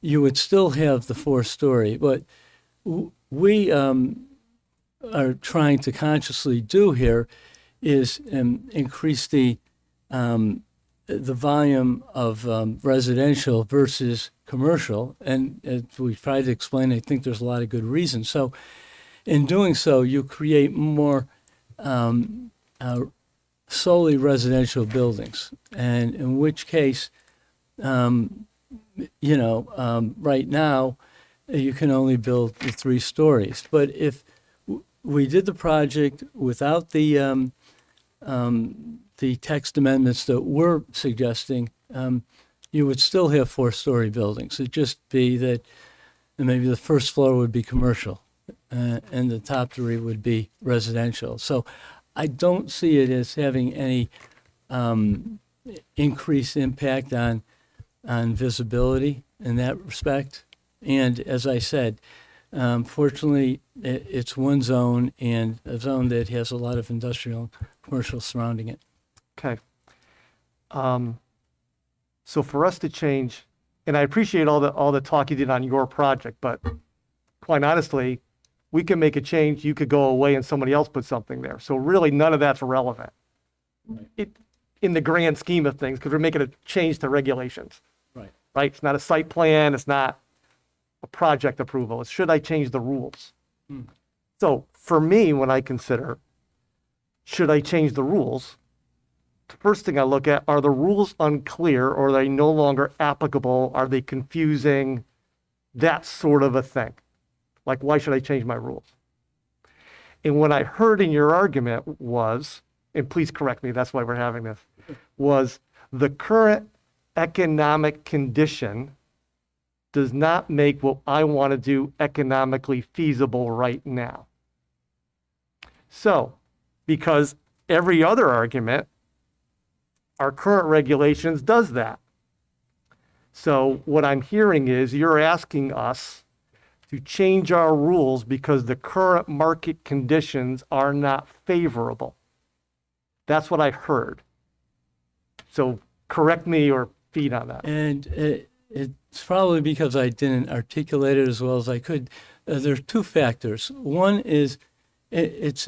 you would still have the 4-story, but we are trying to consciously do here is increase the volume of residential versus commercial. And as we tried to explain, I think there's a lot of good reasons. So in doing so, you create more solely residential buildings, and in which case, right now, you can only build the 3 stories. But if we did the project without the text amendments that we're suggesting, you would still have 4-story buildings. It'd just be that maybe the first floor would be commercial, and the top 3 would be residential. So I don't see it as having any increased impact on visibility in that respect. And as I said, fortunately, it's one zone and a zone that has a lot of industrial and commercial surrounding it. Okay. So for us to change, and I appreciate all the talk you did on your project, but quite honestly, we can make a change, you could go away and somebody else put something there. So really, none of that's relevant. In the grand scheme of things, because we're making a change to regulations. Right. Right? It's not a site plan, it's not a project approval. It's should I change the rules? So for me, when I consider, should I change the rules? The first thing I look at, are the rules unclear or are they no longer applicable? Are they confusing? That sort of a thing. Like, why should I change my rules? And what I heard in your argument was, and please correct me, that's why we're having this, was the current economic condition does not make what I want to do economically feasible right now. So, because every other argument, our current regulations does that. So what I'm hearing is you're asking us to change our rules because the current market conditions are not favorable. That's what I heard. So correct me or feed on that. And it's probably because I didn't articulate it as well as I could. There's two factors. One is it's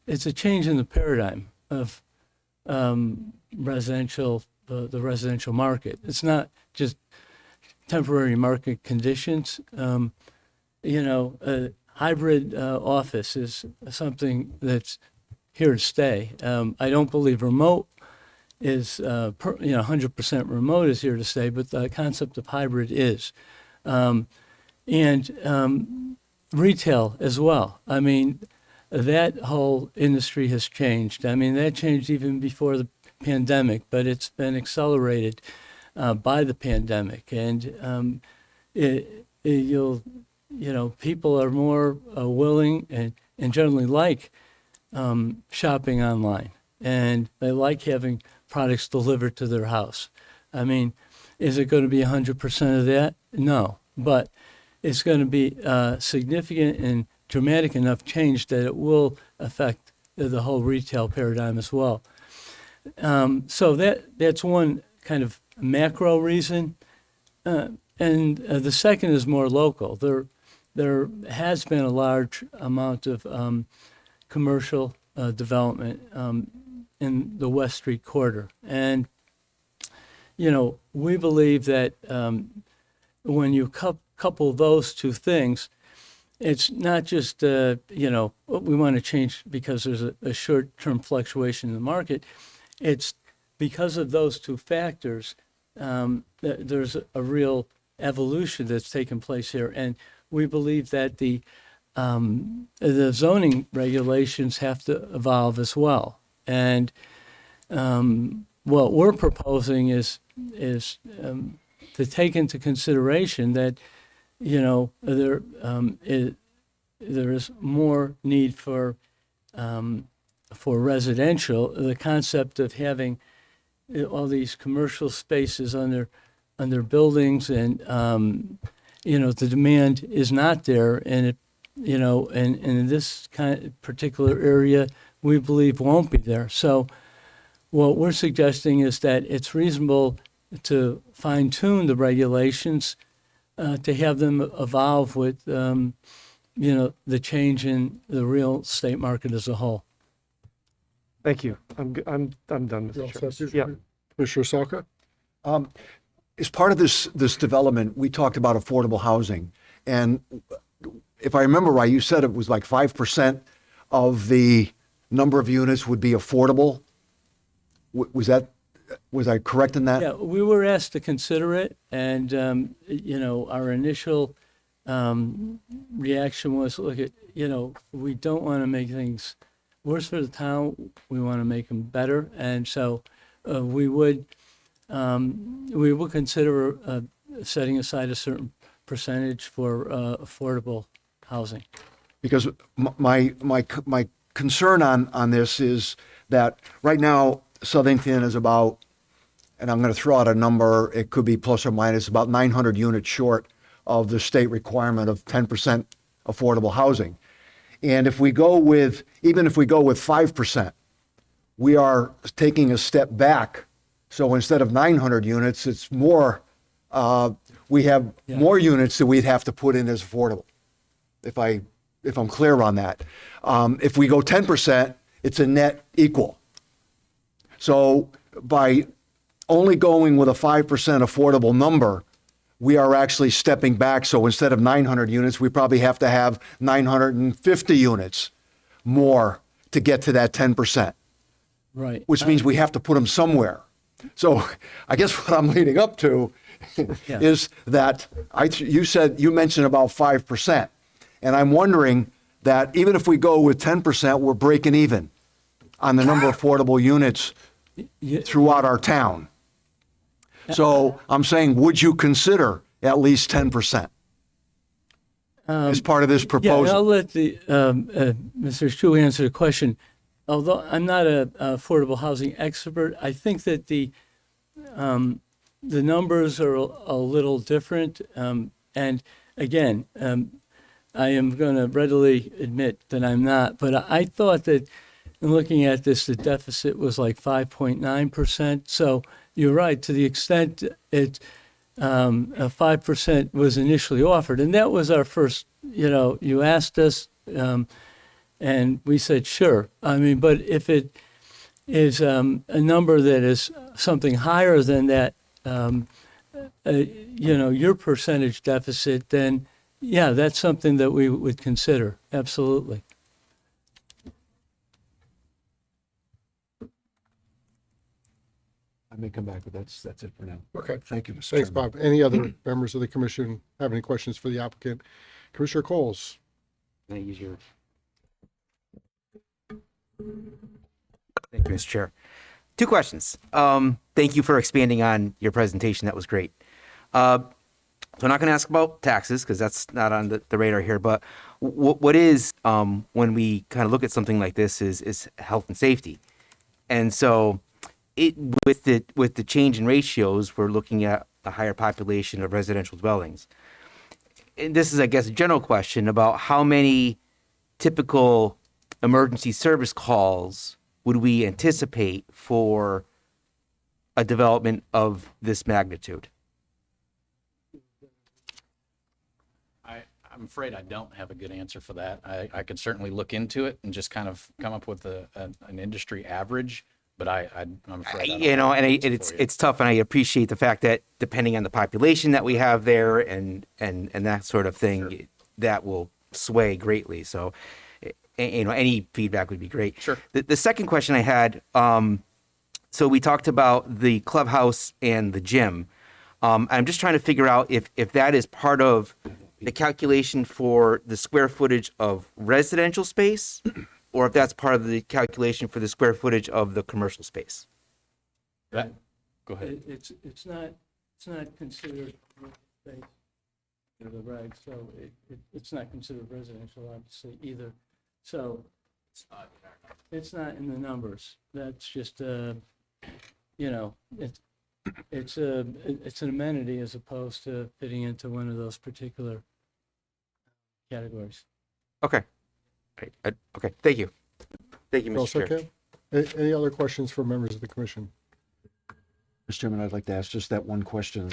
a change in the paradigm of residential, the residential market. It's not just temporary market conditions. Hybrid office is something that's here to stay. I don't believe remote is 100% remote is here to stay, but the concept of hybrid is, and retail as well. I mean, that whole industry has changed. I mean, that changed even before the pandemic, but it's been accelerated by the pandemic, and people are more willing and generally like shopping online, and they like having products delivered to their house. I mean, is it going to be 100% of that? No, but it's going to be significant and dramatic enough change that it will affect the whole retail paradigm as well. So that's one kind of macro reason. And the second is more local. There has been a large amount of commercial development in the West Street corridor. And, we believe that when you couple those two things, it's not just, we want to change because there's a short-term fluctuation in the market. It's because of those two factors, there's a real evolution that's taken place here. And we believe that the zoning regulations have to evolve as well. And what we're proposing is to take into consideration that, there is more need for residential. The concept of having all these commercial spaces under buildings, and the demand is not there, and and in this kind of particular area, we believe won't be there. So, what we're suggesting is that it's reasonable to fine-tune the regulations to have them evolve with, the change in the real estate market as a whole. Thank you. I'm done, Mr. Chair. Yeah. Commissioner Salka? As part of this development, we talked about affordable housing. And if I remember right, you said it was like 5% of the number of units would be affordable. Was I correct in that? Yeah, we were asked to consider it, and our initial reaction was, look at, we don't want to make things worse for the town. We want to make them better, and so we would consider setting aside a certain percentage for affordable housing. Because my concern on this is that right now Southington is about, and I'm going to throw out a number, it could be plus or minus, about 900 units short of the state requirement of 10% affordable housing. And if we go with, even if we go with 5%, we are taking a step back. So instead of 900 units, it's more, we have more units that we'd have to put in as affordable, if I'm clear on that. If we go 10%, it's a net equal. So by only going with a 5% affordable number, we are actually stepping back. So instead of 900 units, we probably have to have 950 units more to get to that 10%, Right. which means we have to put them somewhere. So I guess what I'm leading up to Yeah. is that you mentioned about 5%. And I'm wondering that even if we go with 10%, we're breaking even on the number of affordable units throughout our town. So I'm saying, would you consider at least 10% as part of this Yeah, proposal? I'll let the, Mr. Shu answer the question. Although I'm not a affordable housing expert, I think that the numbers are a little different. And again, I am going to readily admit that I'm not, but I thought that in looking at this, the deficit was like 5.9%. So you're right, to the extent it, 5% was initially offered. And that was our first, you asked us, and we said, sure. I mean, but if it is a number that is something higher than that, your percentage deficit, then yeah, that's something that we would consider. Absolutely. I may come back, but that's it for now. Okay. Thank you, Mr. Thanks, Chairman. Bob. Any other members of the commission have any questions for the applicant? Commissioner Coles? Can I use your? Thank you, Mr. Chair. Two questions. Thank you for expanding on your presentation. That was great. So I'm not going to ask about taxes because that's not on the radar here. But what is, when we kind of look at something like this, is health and safety. And so with the change in ratios, we're looking at a higher population of residential dwellings. And this is, I guess, a general question about how many typical emergency service calls would we anticipate for a development of this magnitude? I'm afraid I don't have a good answer for that. I could certainly look into it and just kind of come up with an industry average, but I'm afraid I don't have an answer for you. It's tough, and I appreciate the fact that depending on the population that we have there and that sort of thing, Sure. that will sway greatly. So, any feedback would be great. Sure. The second question I had, so we talked about the clubhouse and the gym. I'm just trying to figure out if that is part of the calculation for the square footage of residential space, or if that's part of the calculation for the square footage of the commercial space. Go ahead. It's not considered space in the reg, so it's not considered residential, obviously, either. So it's not in the numbers. That's just it's an amenity as opposed to fitting into one of those particular categories. Okay. Okay. Thank you. Thank you, Well, Mr. Chair. second. Any other questions from members of the commission? Mr. Chairman, I'd like to ask just that one question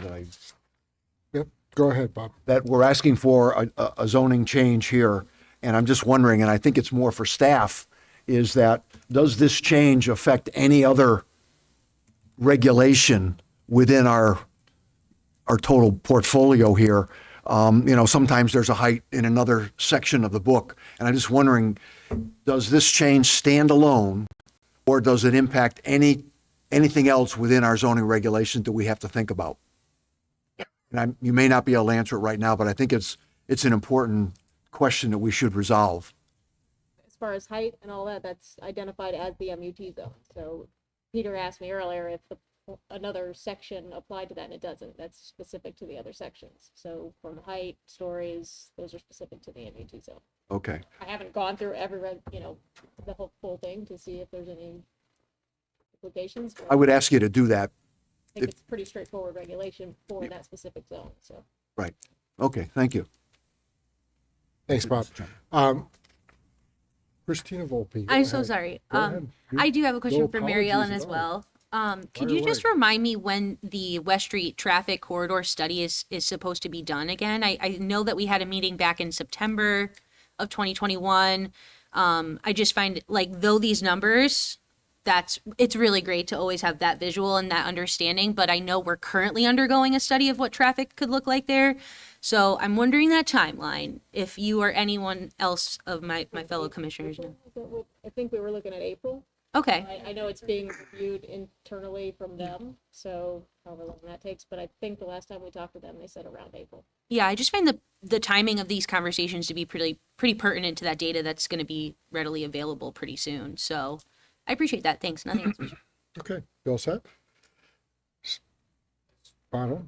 Yep, go ahead, Bob. that we're asking for a zoning change here. And I'm just wondering, and I think it's more for staff, is that does this change affect any other regulation within our total portfolio here? Sometimes there's a height in another section of the book. And I'm just wondering, does this change stand alone, or does it impact anything else within our zoning regulations that we have to think about? And you may not be able to answer it right now, but I think it's an important question that we should resolve. As far as height and all that, that's identified as the MUT zone. So Peter asked me earlier if another section applied to that, and it doesn't. That's specific to the other sections. So from height, stories, those are specific to the MUT zone. Okay. I haven't gone through the whole full thing to see if there's any implications. But I would ask you to do that. I think it's pretty straightforward regulation for that specific zone. So Right. Okay, thank you. Thanks, Bob. Christina Volpe. go I'm so ahead. sorry. Go ahead. I do have a question No for Mary Ellen apologies as at all. well. Could Fire you just away. remind me when the West Street traffic corridor study is supposed to be done again? I know that we had a meeting back in September of 2021. I just find like though these numbers, it's really great to always have that visual and that understanding, but I know we're currently undergoing a study of what traffic could look like there. So I'm wondering that timeline, if you or anyone else of my fellow commissioners know. I think we were looking at April. Okay. I know it's being reviewed internally from them, so however long that takes, but I think the last time we talked to them, they said around April. Yeah, I just find the timing of these conversations to be pretty pertinent to that data that's going to be readily available pretty soon. So I appreciate that. Thanks. Nothing else. Commissioner. Okay, you all set? Bono,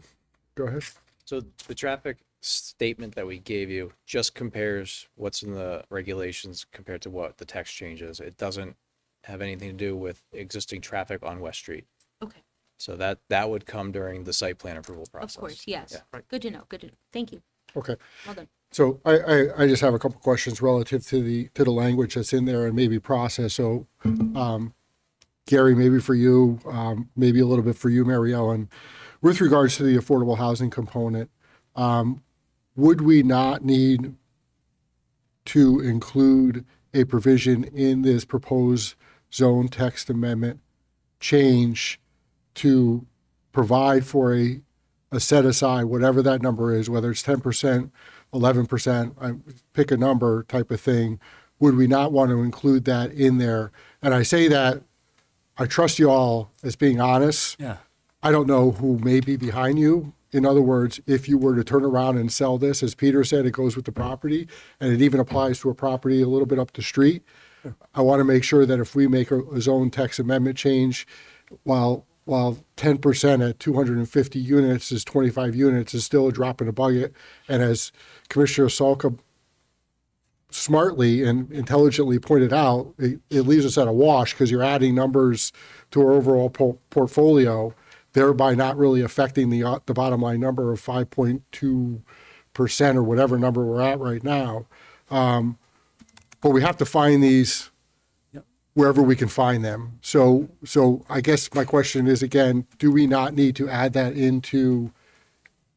go ahead. So the traffic statement that we gave you just compares what's in the regulations compared to what the text changes. It doesn't have anything to do with existing traffic on West Street. Okay. So that would come during the site plan approval process. Of course. Yes. Yeah. Good to know. Good to know. Thank you. Okay. Well done. So I just have a couple questions relative to the language that's in there and maybe process. So, Gary, maybe for you, maybe a little bit for you, Mary Ellen, with regards to the affordable housing component, would we not need to include a provision in this proposed zone text amendment change to provide for a set aside, whatever that number is, whether it's 10%, 11%, pick a number type of thing? Would we not want to include that in there? And I say that I trust you all as being honest. Yeah. I don't know who may be behind you. In other words, if you were to turn around and sell this, as Peter said, it goes with the property, and it even applies to a property a little bit up the street. I want to make sure that if we make a zone text amendment change, while 10% at 250 units is 25 units, is still a drop in the bucket. And as Commissioner Salka smartly and intelligently pointed out, it leaves us at a wash because you're adding numbers to our overall portfolio, thereby not really affecting the bottom line number of 5.2% or whatever number we're at right now. But we have to find these wherever we can find them. So I guess my question is, again, do we not need to add that into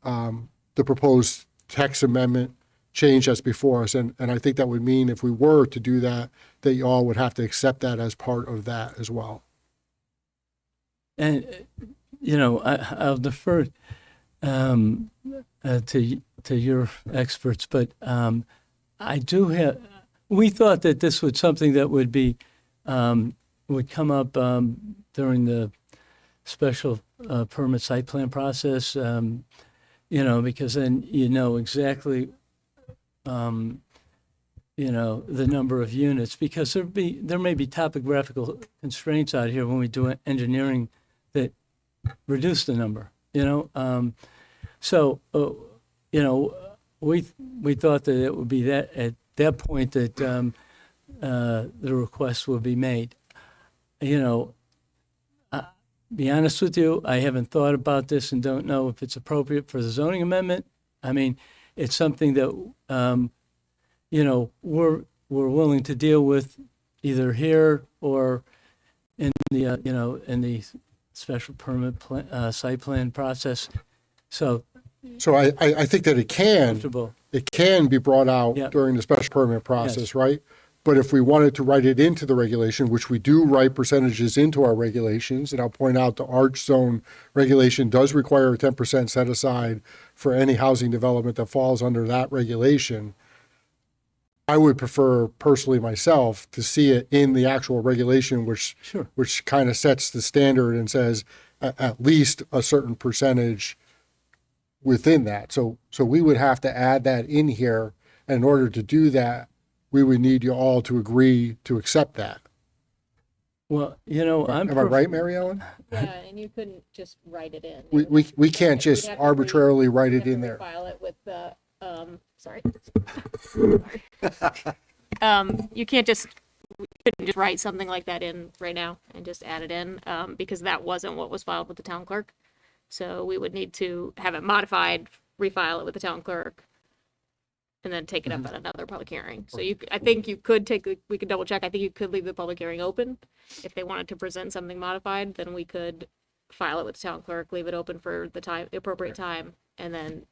the proposed text amendment change that's before us? And I think that would mean if we were to do that, that you all would have to accept that as part of that as well. And, I'll defer to your experts, but we thought that this was something that would come up during the special permit site plan process, because then exactly, the number of units, because there may be topographical constraints out here when we do engineering that reduce the number, So, we thought that it would be that at that point that the request will be made. Be honest with you, I haven't thought about this and don't know if it's appropriate for the zoning amendment. I mean, it's something that we're willing to deal with either here or in the special permit site plan process. So I think that it can be brought out Yeah. during the special permit process, Yes. right? But if we wanted to write it into the regulation, which we do write percentages into our regulations, and I'll point out the arch zone regulation does require a 10% set aside for any housing development that falls under that regulation. I would prefer personally myself to see it in the actual regulation, which kind of sets the standard and says at least a certain percentage within that. So we would have to add that in here. And in order to do that, we would need you all to agree to accept that. Well, Am I right, Mary Ellen? Yeah, and you couldn't just write it in. We can't just arbitrarily write it in there. File it with the, sorry. You can't just, we couldn't just write something like that in right now and just add it in, because that wasn't what was filed with the town clerk. So we would need to have it modified, refile it with the town clerk. and then take it up at another public hearing. So I think you could we could double check. I think you could leave the public hearing open. If they wanted to present something modified, then we could file it with the town clerk, leave it open for the appropriate time, and then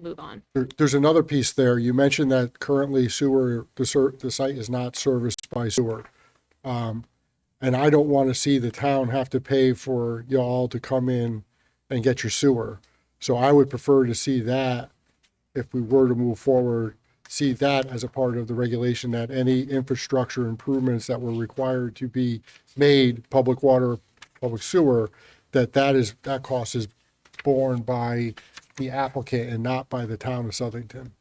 move on. There's another piece there. You mentioned that currently the site is not serviced by sewer. And I don't want to see the town have to pay for y'all to come in and get your sewer. So I would prefer to see that, if we were to move forward, see that as a part of the regulation, that any infrastructure improvements that were required to be made, public water, public sewer, that cost is borne by the applicant and not by the town of Southington.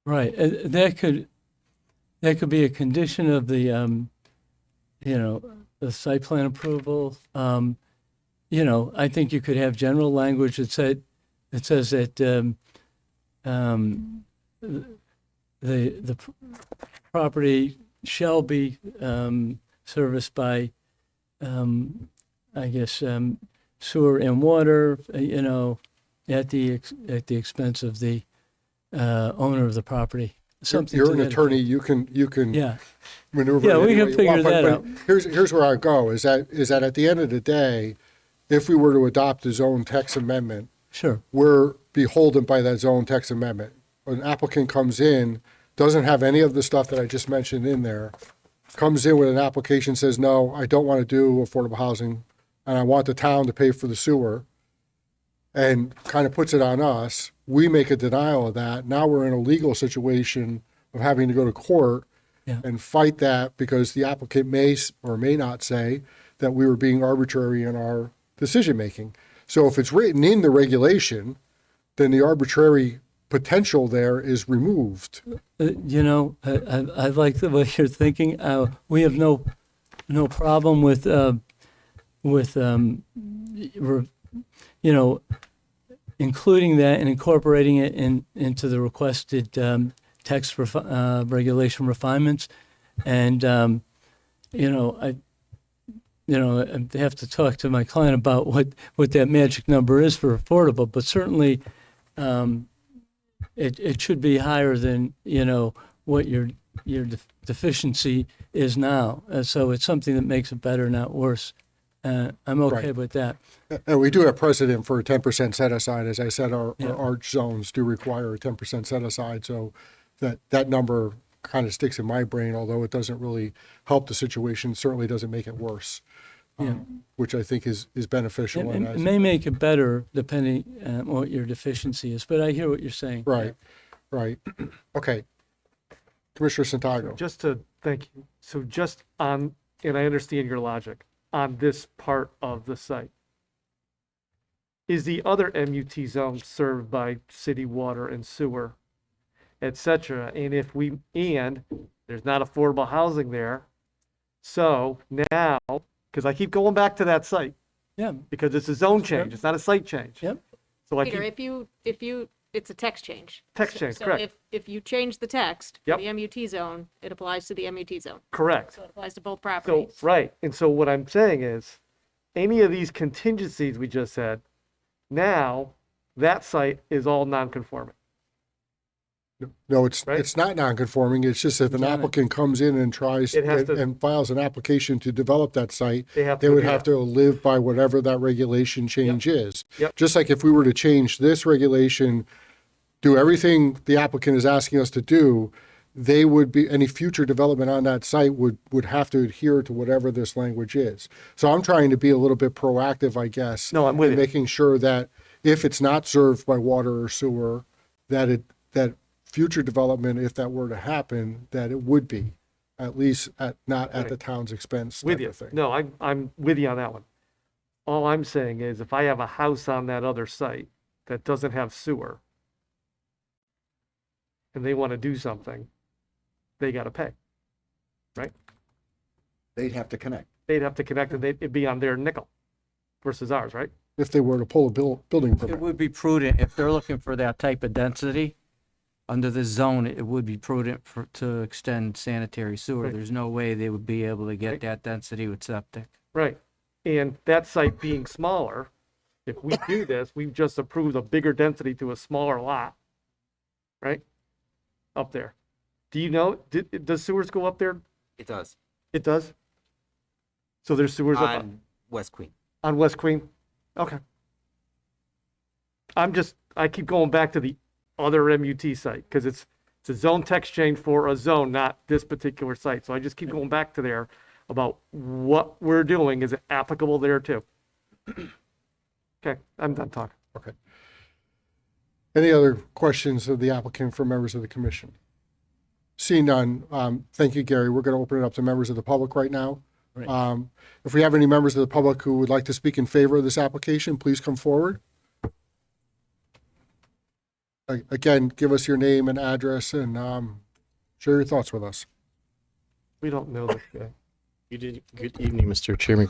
Right, that could be a condition of the, the site plan approval. I think you could have general language that says that the property shall be serviced by, sewer and water, at the expense of the owner of the property. Something You're to an that attorney, effect. you can Yeah. maneuver. Yeah, it we any can way you figure want, that but out. Here's where I go, is that at the end of the day, if we were to adopt the zone text amendment, Sure. we're beholden by that zone text amendment. An applicant comes in, doesn't have any of the stuff that I just mentioned in there, comes in with an application, says, no, I don't want to do affordable housing, and I want the town to pay for the sewer, and kind of puts it on us. We make a denial of that. Now we're in a legal situation of having to go to court Yeah. and fight that, because the applicant may or may not say that we were being arbitrary in our decision-making. So if it's written in the regulation, then the arbitrary potential there is removed. I like the way you're thinking. We have no problem with including that and incorporating it into the requested text regulation refinements. And I have to talk to my client about what that magic number is for affordable, but certainly it should be higher than what your deficiency is now. So it's something that makes it better, not worse. I'm okay Right. with that. And we do have precedent for a 10% set aside. As I said, our Yeah. arch zones do require a 10% set aside. So that number kind of sticks in my brain, although it doesn't really help the situation, certainly doesn't make it worse, which I think is beneficial. It, and it may make it better depending on what your deficiency is, but I hear what you're saying. Right, right. Okay. Commissioner Santiago. Thank you. So just on, and I understand your logic, on this part of the site, is the other MUT zone served by city water and sewer, et cetera? And there's not affordable housing there. So now, because I keep going back to that site, Yeah. because it's a zone change, it's not a site change. Yep. So I Peter, keep, if you, it's a text change. Text change, So correct. if you change the text Yep. to the MUT zone, it applies to the MUT zone. correct. So it applies to both So, properties. right, and so what I'm saying is, any of these contingencies we just said, now, that site is all non-conforming. No, it's Right? it's not non-conforming. It's just if an Got it. applicant comes in and tries It has to- and files an application to develop that site, They have they to would do have that. to live by whatever that regulation change is. Yep. Just like if we were to change this regulation, do everything the applicant is asking us to do, they would be, any future development on that site would have to adhere to whatever this language is. So I'm trying to be a little bit proactive, I guess. No, I'm with in you. making sure that if it's not served by water or sewer, that future development, if that were to happen, that it would be, at least not at the town's expense. With type you. of thing. No, I'm with you on that one. All I'm saying is, if I have a house on that other site that doesn't have sewer, and they want to do something, they got to pay. They'd have to connect. They'd have to connect, and it'd be on their nickel versus ours, right? If they were to pull a building It permit. would be prudent, if they're looking for that type of density, under this zone, it would be prudent to extend sanitary sewer. Right. There's no way they would be able to Right. get that density with septic. Right. And that site being smaller, if we do this, we've just approved a bigger density to a smaller lot, right? up there. Do you know, does sewers go up there? It does. It does? So there's sewers up On West Queen. on West Queen? Okay. I keep going back to the other MUT site because it's a zone text change for a zone, not this particular site. So I just keep going back to there about what we're doing. Is it applicable there too? Okay, I'm done talking. Okay. Any other questions of the applicant from members of the commission? Seeing none, thank you, Gary. We're going to open it up to members of the public right now. Right. If we have any members of the public who would like to speak in favor of this application, please come forward. Again, give us your name and address and share your thoughts with us. We don't know this guy. You did. Good evening, Mr. Chairman,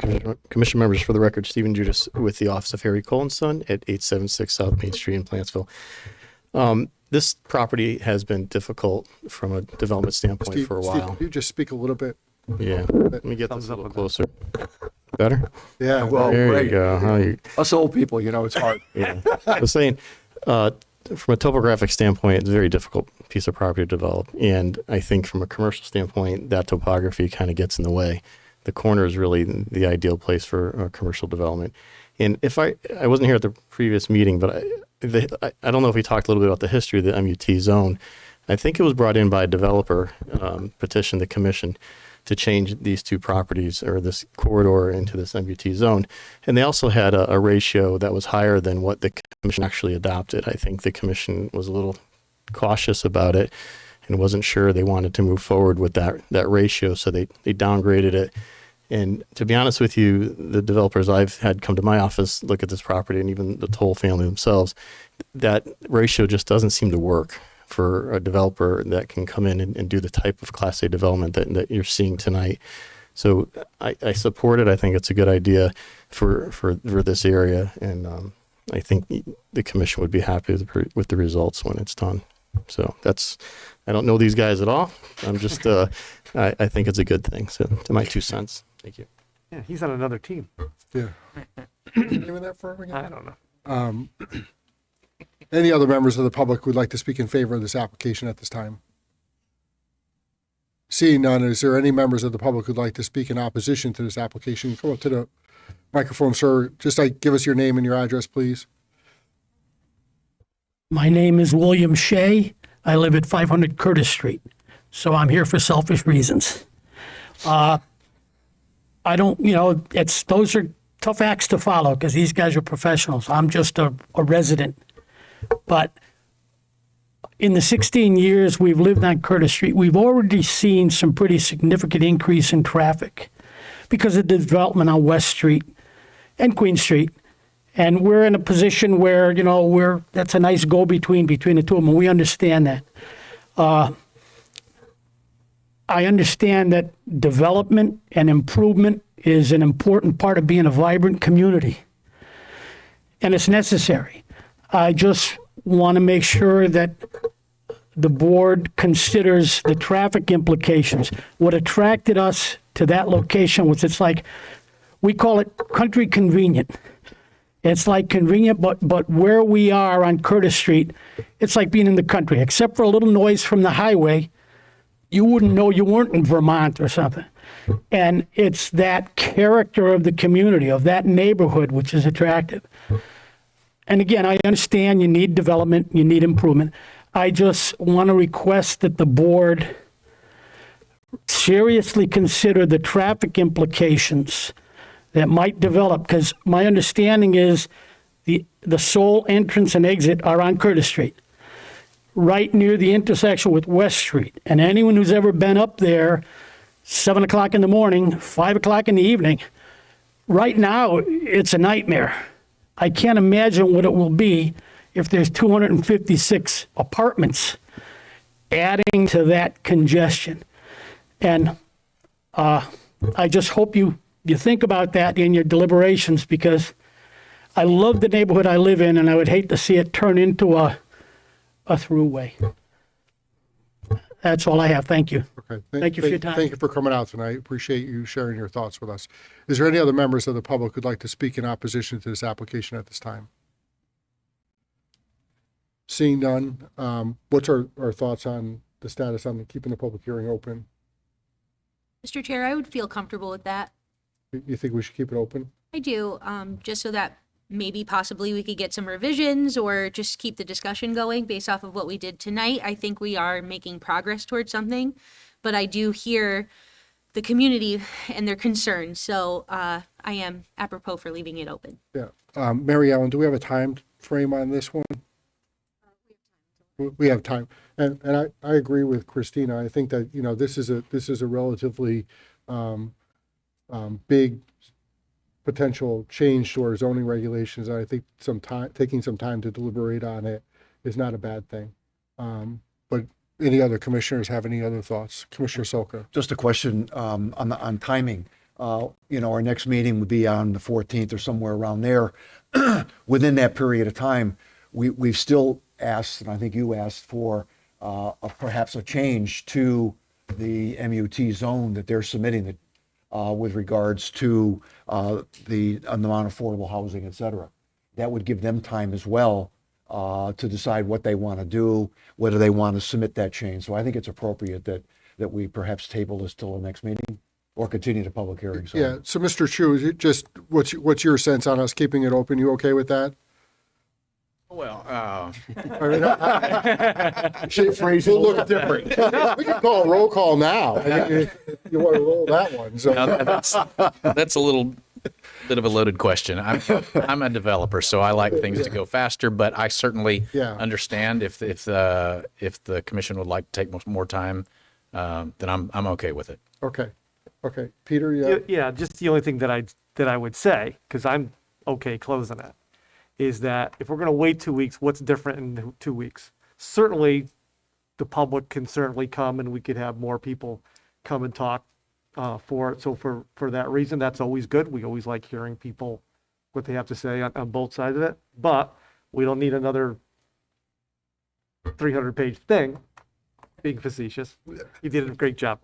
Commission members. For the record, Stephen Judas with the Office of Harry Cole & Son at 876 South Main Street in Plantsville. This property has been difficult from a development standpoint Steve, for a Steve, while. could you just speak a little bit? Yeah, let me get this a little closer. Better? Yeah. Well, There great. you go. How you, Us old people, it's hard. yeah. I was saying, from a topographic standpoint, it's a very difficult piece of property to develop. And I think from a commercial standpoint, that topography kind of gets in the way. The corner is really the ideal place for commercial development. And if I wasn't here at the previous meeting, but I don't know if we talked a little bit about the history of the MUT zone. I think it was brought in by a developer, petitioned the commission to change these two properties or this corridor into this MUT zone. And they also had a ratio that was higher than what the commission actually adopted. I think the commission was a little cautious about it and wasn't sure they wanted to move forward with that ratio. So they downgraded it. And to be honest with you, the developers I've had come to my office, look at this property, and even the Toll family themselves, that ratio just doesn't seem to work for a developer that can come in and do the type of Class A development that you're seeing tonight. So I support it. I think it's a good idea for this area. And I think the commission would be happy with the results when it's done. So I don't know these guys at all. I'm just, I think it's a good thing. So to my 2 cents. Thank you. Yeah, he's on another team. Yeah. Name of that firm again? I don't know. Any other members of the public who would like to speak in favor of this application at this time? Seeing none, is there any members of the public who'd like to speak in opposition to this application? Come up to the microphone, sir. Just give us your name and your address, please. My name is William Shea. I live at 500 Curtis Street, so I'm here for selfish reasons. I don't, those are tough acts to follow because these guys are professionals. I'm just a resident. But in the 16 years we've lived on Curtis Street, we've already seen some pretty significant increase in traffic because of the development on West Street and Queen Street. And we're in a position where, that's a nice go-between between the two of them. We understand that. I understand that development and improvement is an important part of being a vibrant community. And it's necessary. I just want to make sure that the board considers the traffic implications. What attracted us to that location was we call it country convenient. It's like convenient, but where we are on Curtis Street, it's like being in the country. Except for a little noise from the highway, you wouldn't know you weren't in Vermont or something. And it's that character of the community, of that neighborhood, which is attractive. And again, I understand you need development, you need improvement. I just want to request that the board seriously consider the traffic implications that might develop, because my understanding is the sole entrance and exit are on Curtis Street, right near the intersection with West Street. And anyone who's ever been up there, 7 o'clock in the morning, 5 o'clock in the evening, right now, it's a nightmare. I can't imagine what it will be if there's 256 apartments adding to that congestion. And I just hope you think about that in your deliberations, because I love the neighborhood I live in, and I would hate to see it turn into a throughway. That's all I have. Thank you. Okay. Thank you for your time. Thank you for coming out tonight. Appreciate you sharing your thoughts with us. Is there any other members of the public who'd like to speak in opposition to this application at this time? Seeing none, what's our thoughts on the status on keeping the public hearing open? Mr. Chair, I would feel comfortable with that. You think we should keep it open? I do, just so that maybe possibly we could get some revisions or just keep the discussion going based off of what we did tonight. I think we are making progress towards something, but I do hear the community and their concerns. So I am apropos for leaving it open. Yeah. Mary Ellen, do we have a time frame on this one? We have time. And I agree with Christina. I think that, this is a relatively big potential change to our zoning regulations. And I think taking some time to deliberate on it is not a bad thing. But any other commissioners have any other thoughts? Commissioner Solka? Just a question on timing. Our next meeting would be on the 14th or somewhere around there. Within that period of time, we've still asked, and I think you asked for perhaps a change to the MUT zone that they're submitting with regards to the amount of affordable housing, et cetera. That would give them time as well to decide what they want to do, whether they want to submit that change. So I think it's appropriate that we perhaps table this till the next meeting or continue the public hearing. So. Yeah. So Mr. Chu, is it just what's your sense on us keeping it open? You okay with that? Well, I mean, shape phrase will look different. We can call a roll call now. I mean, you want to roll that one. So that's a little bit of a loaded question. I'm a developer, so I like things to go faster, but I certainly understand if the commission would like to take more time, then I'm okay with it. Okay. Peter, yeah. Yeah, just the only thing that I would say, because I'm okay closing it, is that if we're going to wait 2 weeks, what's different in 2 weeks? Certainly, the public can certainly come and we could have more people come and talk for it. So for that reason, that's always good. We always like hearing people, what they have to say on both sides of it. But we don't need another 300-page thing, being facetious. You did a great job.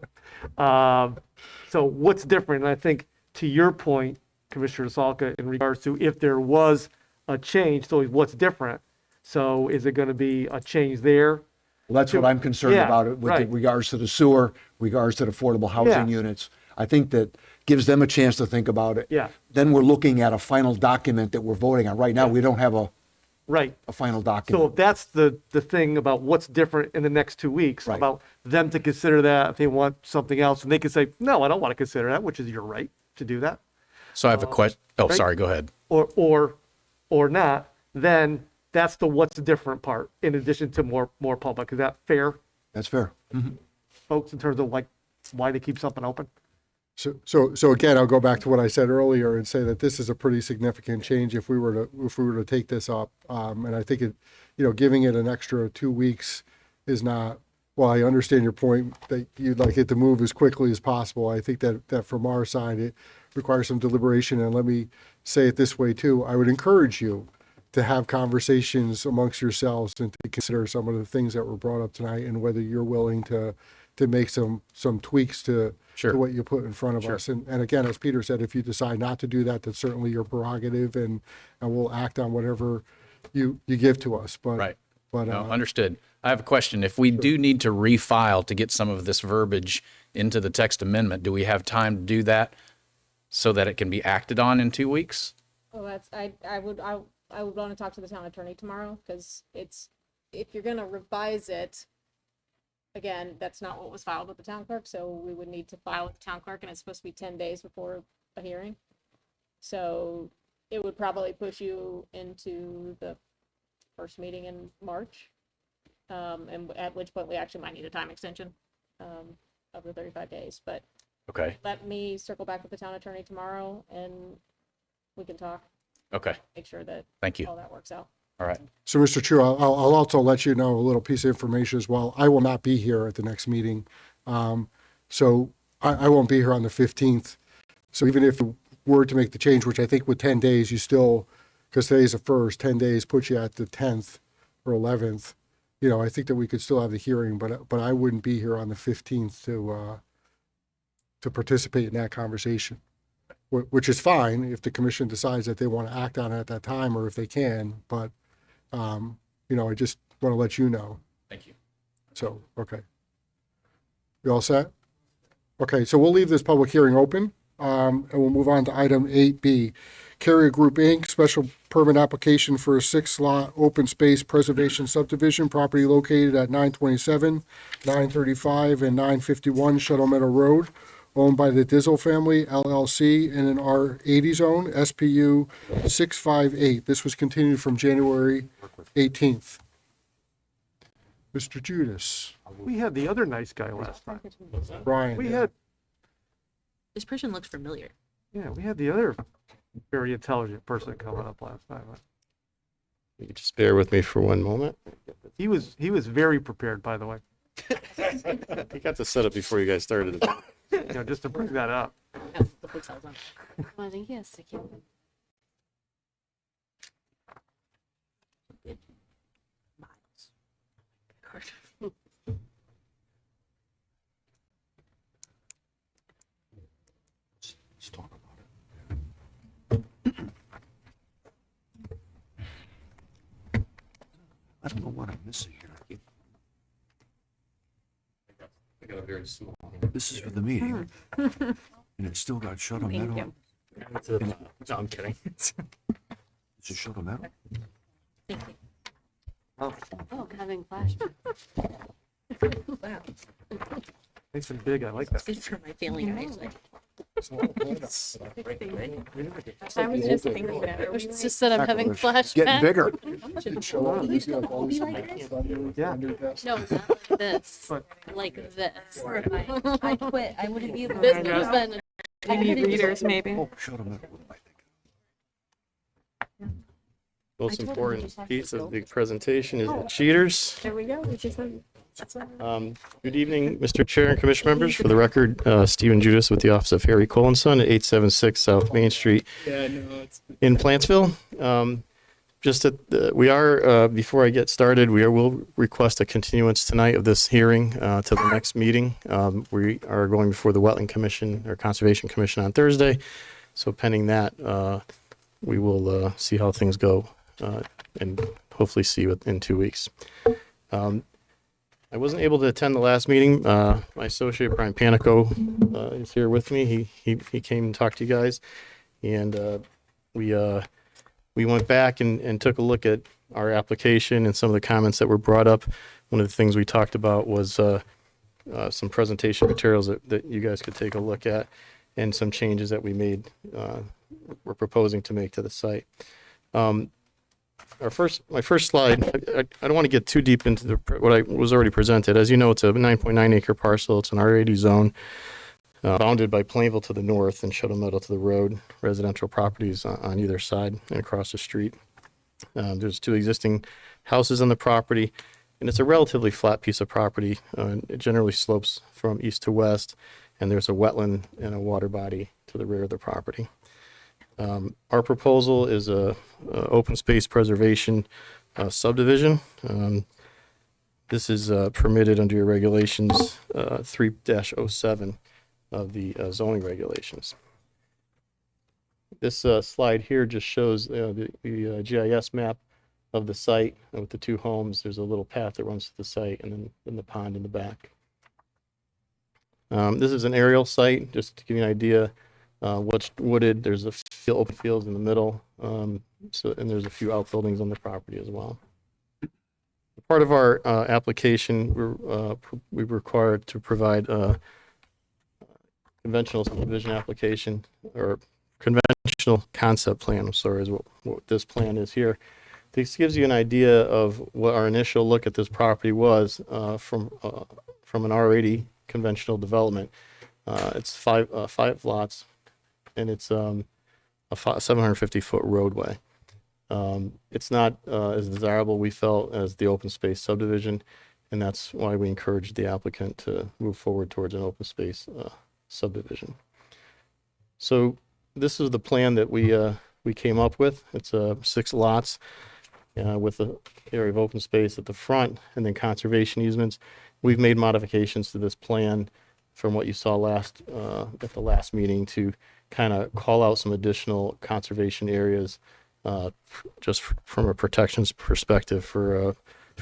So what's different? And I think to your point, Commissioner Salka, in regards to if there was a change, so what's different? So is it going to be a change there? Well, that's what I'm concerned about it with regards to the sewer, regards to the affordable housing units. I think that gives them a chance to think about it. Yeah. Then we're looking at a final document that we're voting on. Right now, we don't have a final document. So if that's the thing about what's different in the next 2 weeks, about them to consider that if they want something else, and they can say, no, I don't want to consider that, which is your right to do that. So I have a question. Oh, sorry, go ahead. Or not, then that's the what's different part, in addition to more public. Is that fair, That's fair. folks, in terms of like why to keep something open? So again, I'll go back to what I said earlier and say that this is a pretty significant change if we were to take this up. And I think giving it an extra 2 weeks is not. Well, I understand your point that you'd like it to move as quickly as possible. I think that from our side, it requires some deliberation. And let me say it this way too. I would encourage you to have conversations amongst yourselves and to consider some of the things that were brought up tonight and whether you're willing to make some tweaks to what you put in front of us. And again, as Peter said, if you decide not to do that, that's certainly your prerogative and we'll act on whatever you give to us. But no, understood. I have a question. If we do need to refile to get some of this verbiage into the text amendment, do we have time to do that so that it can be acted on in 2 weeks? Well, I would want to talk to the town attorney tomorrow, because if you're going to revise it, again, that's not what was filed with the town clerk, so we would need to file with the town clerk, and it's supposed to be 10 days before a hearing. So it would probably push you into the first meeting in March, and at which point we actually might need a time extension of the 35 days. But let me circle back with the town attorney tomorrow, and we can talk. Okay. Make sure that Thank you. all that works out. All right. So, Mr. Chu, I'll also let you know a little piece of information as well. I will not be here at the next meeting. So I won't be here on the 15th. So even if you were to make the change, which I think with 10 days, you still, because today's the 1st, 10 days puts you at the 10th or 11th. I think that we could still have the hearing, but I wouldn't be here on the 15th to participate in that conversation, which is fine if the commission decides that they want to act on it at that time or if they can. But I just want to let you know. Thank you. So, okay. We all set? Okay, so we'll leave this public hearing open, and we'll move on to item 8B. Carrier Group, Inc., special permit application for a 6-lot open space preservation subdivision, property located at 927, 935, and 951 Shuttle Meadow Road, owned by the Dizzle family, LLC, in an R80 zone, SPU 658. This was continued from January 18th. Mr. Judas, We had the other nice guy last time. Brian. We had, This person looks familiar. yeah, we had the other very intelligent person coming up last time. You could just bear with me for one moment. He was very prepared, by the way, He got the setup before you guys started. just to bring that up. I think yes, I can. Let's talk about it. I don't know what I'm missing here. This is for the meeting. And it's still got Shuttle Meadow. No, I'm kidding. It's a Shuttle Meadow? Oh, having flashbacks. Wow. Nice and big, I like that. Good for my feeling eyesight. I was just thinking that. It was just that I'm having Getting flashbacks. bigger. Yeah. No, not like this. Like this. I quit. I wouldn't be able to. This would have been. TV readers, maybe. Oh, Shuttle Meadow. What am I thinking? Most important piece of the presentation is the cheaters. There we go. We just said. Good evening, Mr. Chair and Commission members. For the record, Stephen Judas with the Office of Harry Cole & Son at 876 South Main Street in Plantsville. We are, before I get started, will request a continuance tonight of this hearing to the next meeting. We are going before the Wetland Commission or Conservation Commission on Thursday. So pending that, we will see how things go and hopefully see you in 2 weeks. I wasn't able to attend the last meeting. My associate Brian Panico is here with me. He came and talked to you guys, and we went back and took a look at our application and some of the comments that were brought up. One of the things we talked about was some presentation materials that you guys could take a look at, and some changes that we made. We're proposing to make to the site. My first slide, I don't want to get too deep into what I was already presented. As you know, it's a 9.9 acre parcel. It's an R80 zone, bounded by Plainville to the north and Shuttle Meadow to the road, residential properties on either side and across the street. There's 2 existing houses on the property, and it's a relatively flat piece of property. It generally slopes from east to west, and there's a wetland and a water body to the rear of the property. Our proposal is a open space preservation subdivision. This is permitted under your regulations 3-07 of the zoning regulations. This slide here just shows the GIS map of the site with the 2 homes. There's a little path that runs to the site, and then the pond in the back. This is an aerial site, just to give you an idea. What's wooded, there's open fields in the middle, and there's a few outbuildings on the property as well. Part of our application, we're required to provide a conventional subdivision application, or conventional concept plan, I'm sorry, is what this plan is here. This gives you an idea of what our initial look at this property was from an R80 conventional development. It's five lots, and it's a 750-foot roadway. It's not as desirable, we felt, as the open space subdivision, and that's why we encouraged the applicant to move forward towards an open space subdivision. So this is the plan that we came up with. It's 6 lots with an area of open space at the front, and then conservation easements. We've made modifications to this plan from what you saw at the last meeting to kind of call out some additional conservation areas just from a protections perspective for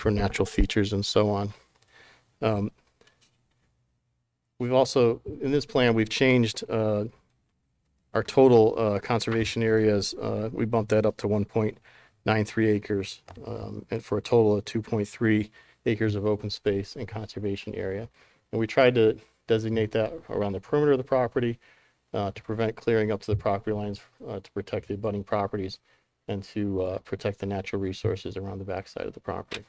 natural features and so on. we've also, in this plan, we've changed our total conservation areas. We bumped that up to 1.93 acres, and for a total of 2.3 acres of open space and conservation area. And we tried to designate that around the perimeter of the property to prevent clearing up to the property lines, to protect the abutting properties, and to protect the natural resources around the backside of the property.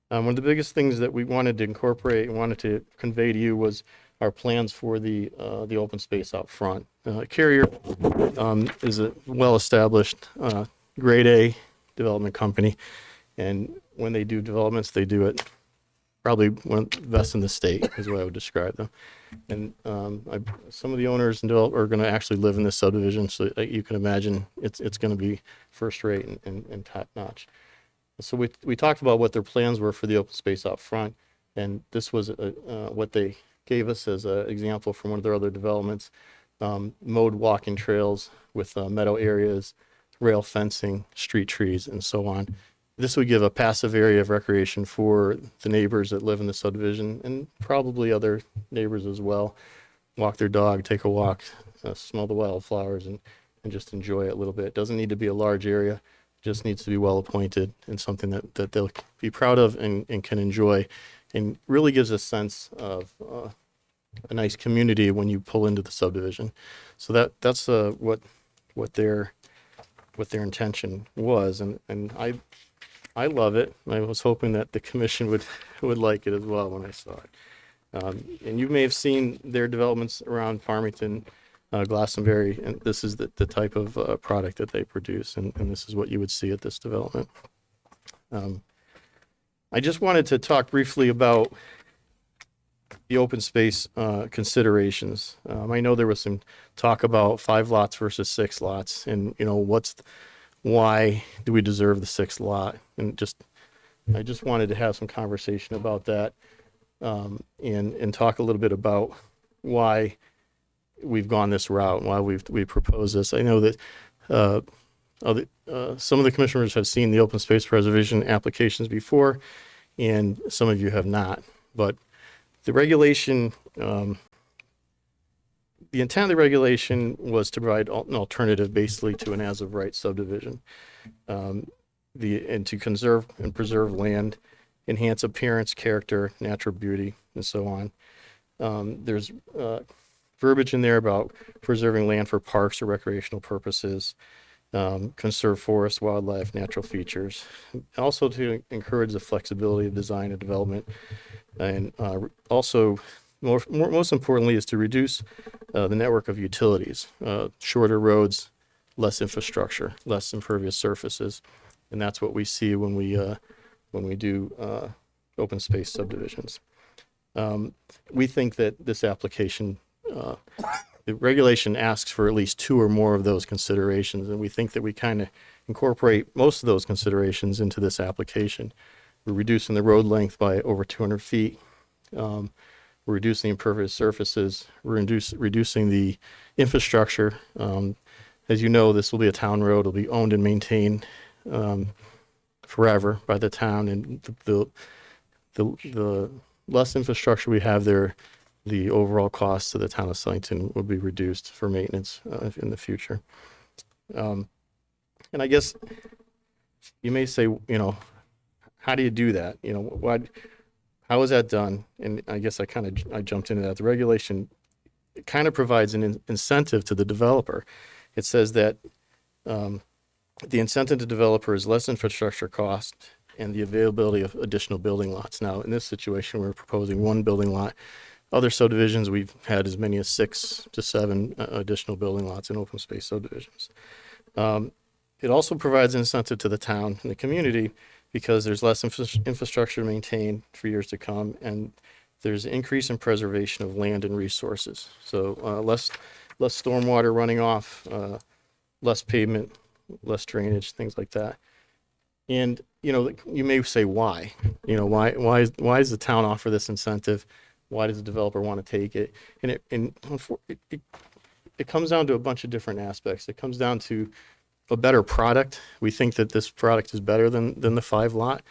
One of the biggest things that we wanted to incorporate and wanted to convey to you was our plans for the open space out front. Carrier is a well-established grade A development company, and when they do developments, they do it probably one of the best in the state, is the way I would describe them. And some of the owners and developers are going to actually live in this subdivision, so you can imagine it's going to be first rate and top notch. So we talked about what their plans were for the open space out front, and this was what they gave us as an example from one of their other developments. Mowed walking trails with meadow areas, rail fencing, street trees, and so on. This would give a passive area of recreation for the neighbors that live in the subdivision, and probably other neighbors as well. Walk their dog, take a walk, smell the wildflowers, and just enjoy it a little bit. It doesn't need to be a large area. It just needs to be well appointed and something that they'll be proud of and can enjoy, and really gives a sense of a nice community when you pull into the subdivision. So that's what their intention was, and I love it. I was hoping that the commission would like it as well when I saw it. And you may have seen their developments around Farmington, Glastonbury, and this is the type of product that they produce, and this is what you would see at this development. I just wanted to talk briefly about the open space considerations. I know there was some talk about 5 lots versus 6 lots, and why do we deserve the 6th lot? And I just wanted to have some conversation about that, and talk a little bit about why we've gone this route and why we proposed this. I know that some of the commissioners have seen the open space preservation applications before, and some of you have not. But the regulation, the intent of the regulation was to provide an alternative basically to an as-of-right subdivision, and to conserve and preserve land, enhance appearance, character, natural beauty, and so on. There's verbiage in there about preserving land for parks or recreational purposes, conserve forest, wildlife, natural features, also to encourage the flexibility of design and development, and also most importantly is to reduce the network of utilities, shorter roads, less infrastructure, less impervious surfaces, and that's what we see when we do open space subdivisions. We think that this application, the regulation asks for at least 2 or more of those considerations, and we think that we kind of incorporate most of those considerations into this application. We're reducing the road length by over 200 feet. We're reducing impervious surfaces. We're reducing the infrastructure. As you know, this will be a town road. It'll be owned and maintained forever by the town, and the less infrastructure we have there, the overall cost to the town of Southington will be reduced for maintenance in the future. And I guess you may say, how do you do that? How is that done? And I guess I jumped into that. The regulation kind of provides an incentive to the developer. It says that the incentive to developer is less infrastructure cost and the availability of additional building lots. Now, in this situation, we're proposing 1 building lot. Other subdivisions, we've had as many as 6 to 7 additional building lots in open space subdivisions. It also provides an incentive to the town and the community because there's less infrastructure to maintain for years to come, and there's an increase in preservation of land and resources. So less stormwater running off, less pavement, less drainage, things like that. And you may say why? Why does the town offer this incentive? Why does the developer want to take it? And it comes down to a bunch of different aspects. It comes down to a better product. We think that this product is better than the 5 lot,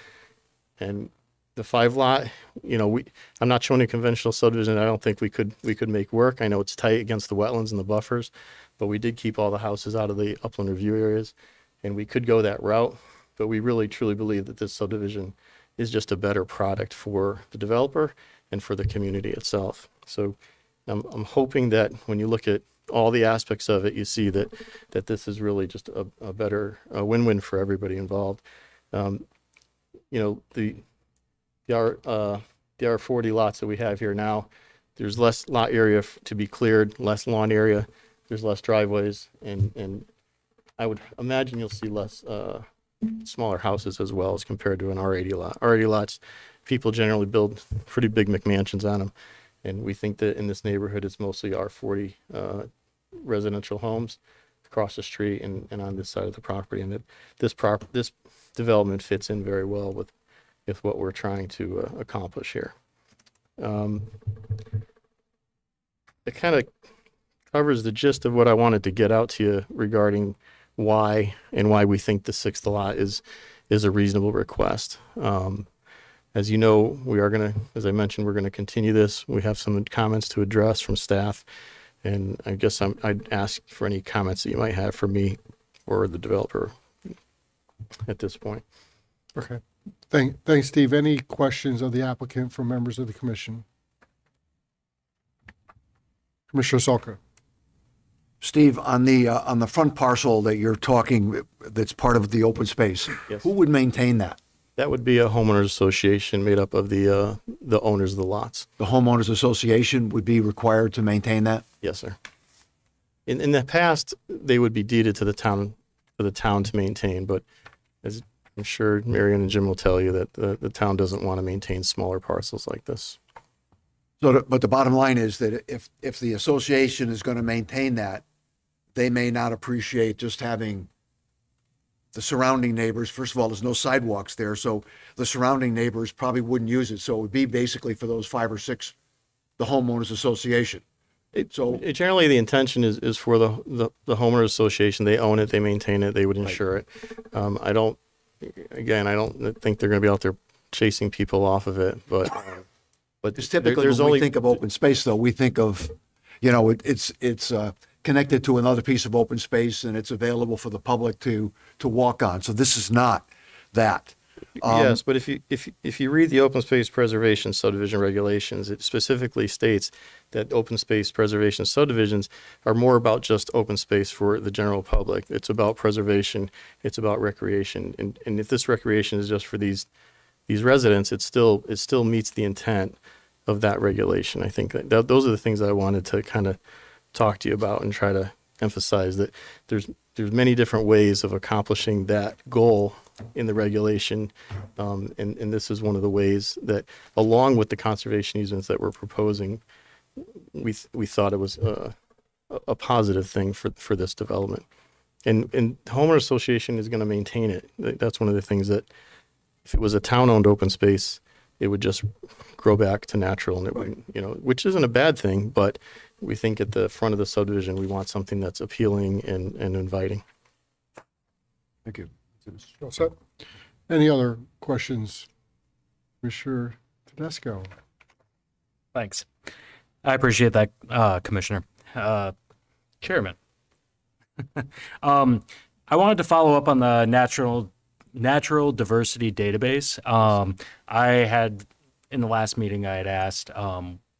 and the 5 lot, I'm not showing a conventional subdivision. I don't think we could make work. I know it's tight against the wetlands and the buffers, but we did keep all the houses out of the upland review areas, and we could go that route. But we really truly believe that this subdivision is just a better product for the developer and for the community itself. So I'm hoping that when you look at all the aspects of it, you see that this is really just a better win-win for everybody involved. The R40 lots that we have here now, there's less lot area to be cleared, less lawn area, there's less driveways, and I would imagine you'll see less smaller houses as well as compared to an R80 lot. R80 lots, people generally build pretty big McMansions on them, and we think that in this neighborhood it's mostly R40 residential homes across the street and on this side of the property, and that this development fits in very well with what we're trying to accomplish here. It kind of covers the gist of what I wanted to get out to you regarding why we think the 6th lot is a reasonable request. As you know, we are going to, as I mentioned, we're going to continue this. We have some comments to address from staff, and I guess I'd ask for any comments that you might have for me or the developer at this point. Okay. Thanks, Steve. Any questions of the applicant from members of the commission? Commissioner Salka. Steve, on the front parcel that you're talking, that's part of the open space, Yes. who would maintain that? That would be a homeowners association made up of the owners of the lots. The homeowners association would be required to maintain that? Yes, sir. In the past, they would be deeded to the town for the town to maintain, but as I'm sure Marion and Jim will tell you, that the town doesn't want to maintain smaller parcels like this. So, but the bottom line is that if the association is going to maintain that, they may not appreciate just having the surrounding neighbors. First of all, there's no sidewalks there, so the surrounding neighbors probably wouldn't use it. So it would be basically for those 5 or 6, the homeowners association. Generally, the intention is for the homeowners association. They own it, they maintain it, they would insure it. I don't think they're going to be out there chasing people off of it, but Because typically when we think of open space, though, we think of, it's connected to another piece of open space and it's available for the public to walk on. So this is not that. Yes, but if you read the open space preservation subdivision regulations, it specifically states that open space preservation subdivisions are more about just open space for the general public. It's about preservation. It's about recreation. And if this recreation is just for these residents, it still meets the intent of that regulation. I think that those are the things that I wanted to kind of talk to you about and try to emphasize, that there's many different ways of accomplishing that goal in the regulation, and this is one of the ways that, along with the conservation easements that we're proposing, we thought it was a positive thing for this development. And the homeowner association is going to maintain it. That's one of the things that, if it was a town-owned open space, it would just grow back to natural, and it would, which isn't a bad thing, but we think at the front of the subdivision, we want something that's appealing and inviting. Thank you. All set. Any other questions? Commissioner Tedesco. Thanks. I appreciate that, Commissioner. Chairman. I wanted to follow up on the natural diversity database. In the last meeting, I had asked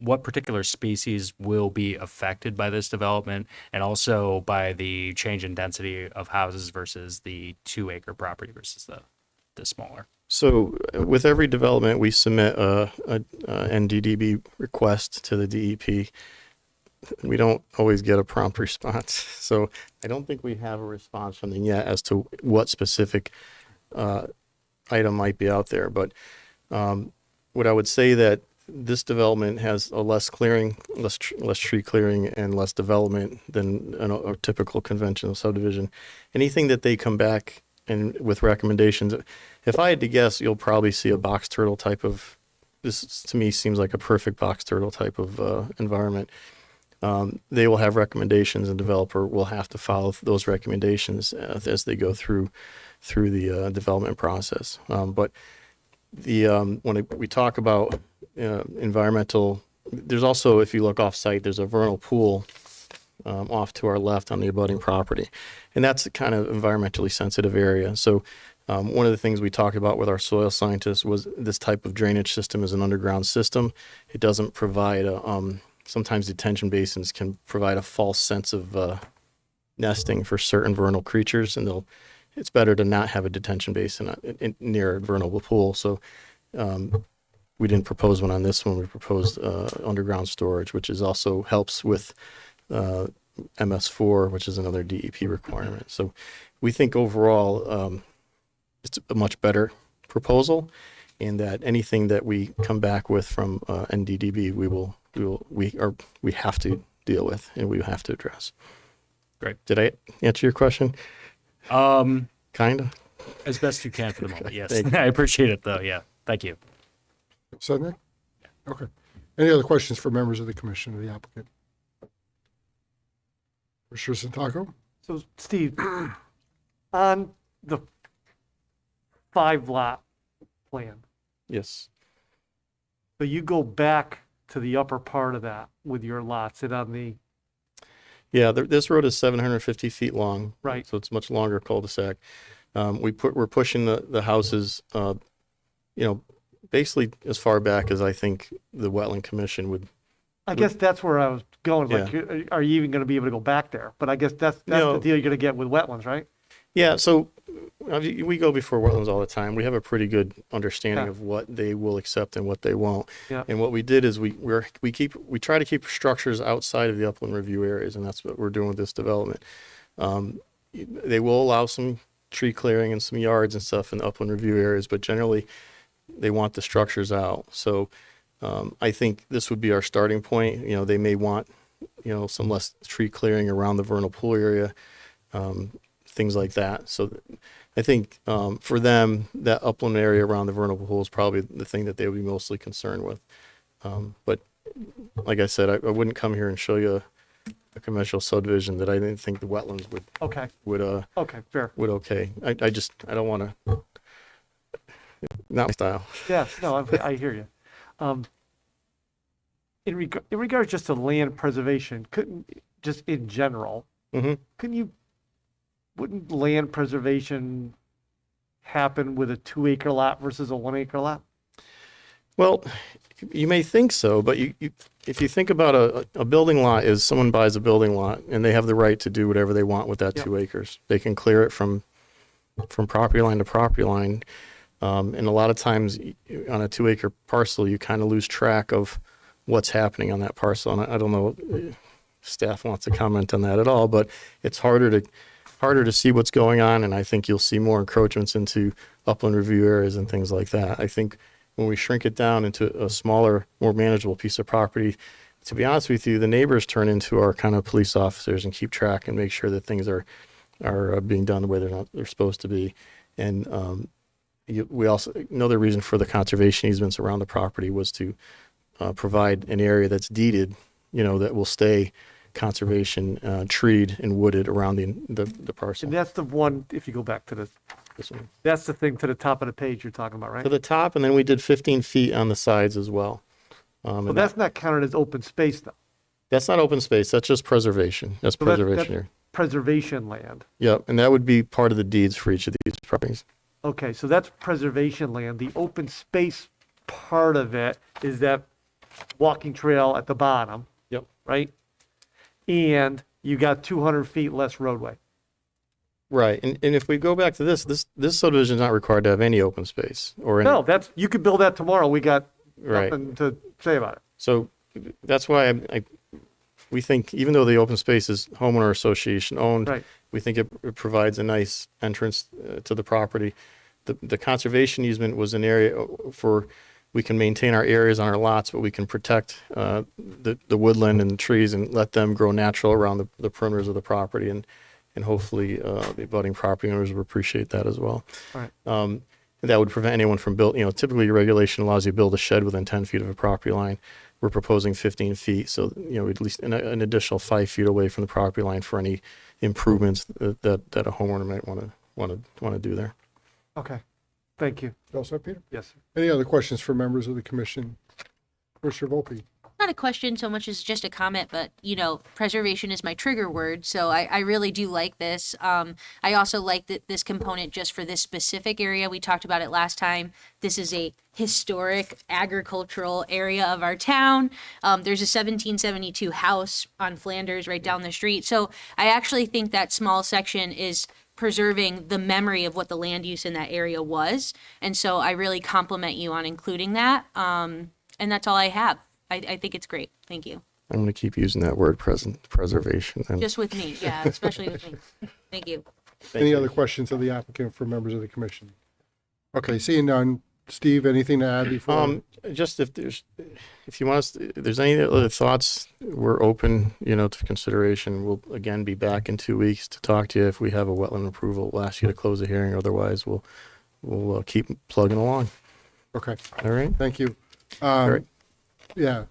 what particular species will be affected by this development, and also by the change in density of houses versus the 2-acre property versus the smaller. So with every development, we submit a NDDB request to the DEP. We don't always get a prompt response. So I don't think we have a response from them yet as to what specific item might be out there. But what I would say, that this development has a less tree clearing and less development than a typical conventional subdivision. Anything that they come back and with recommendations, if I had to guess, you'll probably see a box turtle type of, this to me seems like a perfect box turtle type of environment. They will have recommendations, and developer will have to follow those recommendations as they go through the development process. But when we talk about environmental, there's also, if you look off site, there's a vernal pool off to our left on the abutting property. And that's a kind of environmentally sensitive area. So one of the things we talked about with our soil scientists was this type of drainage system is an underground system. It doesn't provide sometimes detention basins can provide a false sense of nesting for certain vernal creatures, and it's better to not have a detention basin near a vernal pool. So we didn't propose one on this one. We proposed underground storage, which is also helps with MS4, which is another DEP requirement. So we think overall it's a much better proposal, and that anything that we come back with from NDDB, we have to deal with and we have to address. Great. Did I answer your question? Kind of. As best you can for the moment, yes. Thank you. I appreciate it, though, yeah. Thank you. Said that? Okay. Any other questions for members of the commission or the applicant? Commissioner Santaco? So, Steve, on the 5-lot plan, Yes. so you go back to the upper part of that with your lots and on the, Yeah, this road is 750 feet long. Right. So it's much longer cul-de-sac. We're pushing the houses, basically as far back as I think the Wetland Commission would. I guess that's where I was going. Like, are you even going to be able to go back there? But I guess that's the deal you're going to get with wetlands, right? Yeah, so we go before wetlands all the time. We have a pretty good understanding of what they will accept and what they won't. Yeah. And what we did is we try to keep structures outside of the upland review areas, and that's what we're doing with this development. They will allow some tree clearing and some yards and stuff in the upland review areas, but generally they want the structures out. So I think this would be our starting point. They may want some less tree clearing around the vernal pool area. Things like that. So I think for them, that upland area around the vernal pool is probably the thing that they would be mostly concerned with. But like I said, I wouldn't come here and show you a conventional subdivision that I didn't think the wetlands would Okay, fair. would okay. I don't want to, not my style. Yeah, no, I hear you. In regards just to land preservation, just in general, Mm-hmm. wouldn't land preservation happen with a 2-acre lot versus a 1-acre lot? Well, you may think so, but if you think about a building lot is someone buys a building lot and they have the right to do whatever they want with that 2 acres. They can clear it from property line to property line. And a lot of times on a 2-acre parcel, you kind of lose track of what's happening on that parcel. And I don't know if staff wants to comment on that at all, but it's harder to see what's going on, and I think you'll see more encroachments into upland review areas and things like that. I think when we shrink it down into a smaller, more manageable piece of property, to be honest with you, the neighbors turn into our kind of police officers and keep track and make sure that things are being done the way they're supposed to be. And we also, another reason for the conservation easements around the property was to provide an area that's deeded, that will stay conservation treed and wooded around the parcel. And that's the one, if you go back to This one. that's the thing to the top of the page you're talking about, right? To the top, and then we did 15 feet on the sides as well. Well, And that's not counted as open space, though. that's not open space. That's just preservation. That's So that's preservation here. preservation land. Yep, and that would be part of the deeds for each of these properties. Okay, so that's preservation land. The open space part of it is that walking trail at the bottom. Yep. Right? And you got 200 feet less roadway. Right, and if we go back to this subdivision is not required to have any open space or any. No, you could build that tomorrow. We got Right. nothing to say about it. So that's why we think, even though the open space is homeowner association owned, Right. we think it provides a nice entrance to the property. The conservation easement was an area for, we can maintain our areas on our lots, but we can protect the woodland and the trees and let them grow natural around the perimeters of the property. And hopefully the abutting property owners will appreciate that as well. All right. That would prevent anyone from building, typically your regulation allows you to build a shed within 10 feet of a property line. We're proposing 15 feet, so, at least an additional 5 feet away from the property line for any improvements that a homeowner might want to do there. Okay. Thank you. You all set, Peter? Yes, sir. Any other questions for members of the commission? Commissioner Volpe? Not a question so much as just a comment, but preservation is my trigger word, so I really do like this. I also like that this component just for this specific area. We talked about it last time. This is a historic agricultural area of our town. There's a 1772 house on Flanders right down the street. So I actually think that small section is preserving the memory of what the land use in that area was. And so I really compliment you on including that. And that's all I have. I think it's great. Thank you. I'm going to keep using that word preservation. And Just with me, yeah, especially with me. Thank you. Any other questions of the applicant for members of the commission? Okay, seeing none. Steve, anything to add before? just if you want us, if there's any other thoughts, we're open, to consideration. We'll again be back in 2 weeks to talk to you. If we have a wetland approval, we'll ask you to close the hearing. Otherwise, we'll keep plugging along. Okay, All right. thank you. Great. Yeah.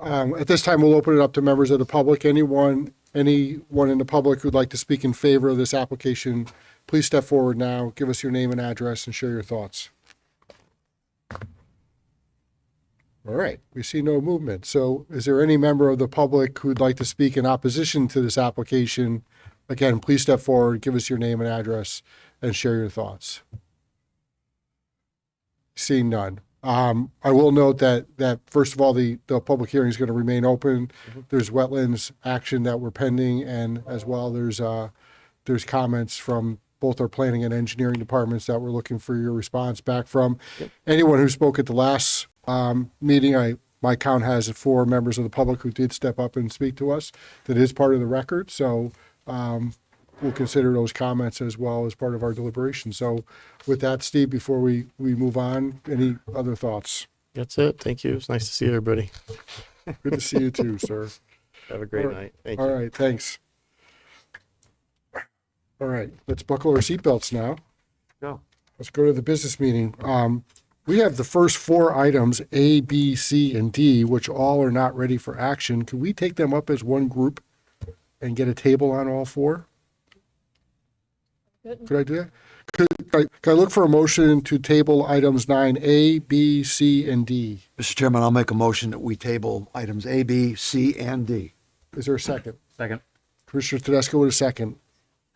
At this time, we'll open it up to members of the public. Anyone in the public who'd like to speak in favor of this application, please step forward now. Give us your name and address and share your thoughts. All right. We see no movement. So is there any member of the public who'd like to speak in opposition to this application? Again, please step forward, give us your name and address, and share your thoughts. Seeing none. I will note that first of all, the public hearing is going to remain open. There's wetlands action that we're pending, and as well there's comments from both our planning and engineering departments that we're looking for your response back from. Anyone who spoke at the last meeting, my count has 4 members of the public who did step up and speak to us. That is part of the record, so we'll consider those comments as well as part of our deliberation. So with that, Steve, before we move on, any other thoughts? That's it. Thank you. It's nice to see everybody. Good to see you too, sir. Have a great night. Thank you. All right, thanks. All right, let's buckle our seatbelts now. Go. Let's go to the business meeting. We have the first 4 items, A, B, C, and D, which all are not ready for action. Could we take them up as one group and get a table on all 4? Could I do that? Could I look for a motion to table items 9A, B, C, and D? Mr. Chairman, I'll make a motion that we table items A, B, C, and D. Is there a second? Second. Commissioner Tedesco with a second.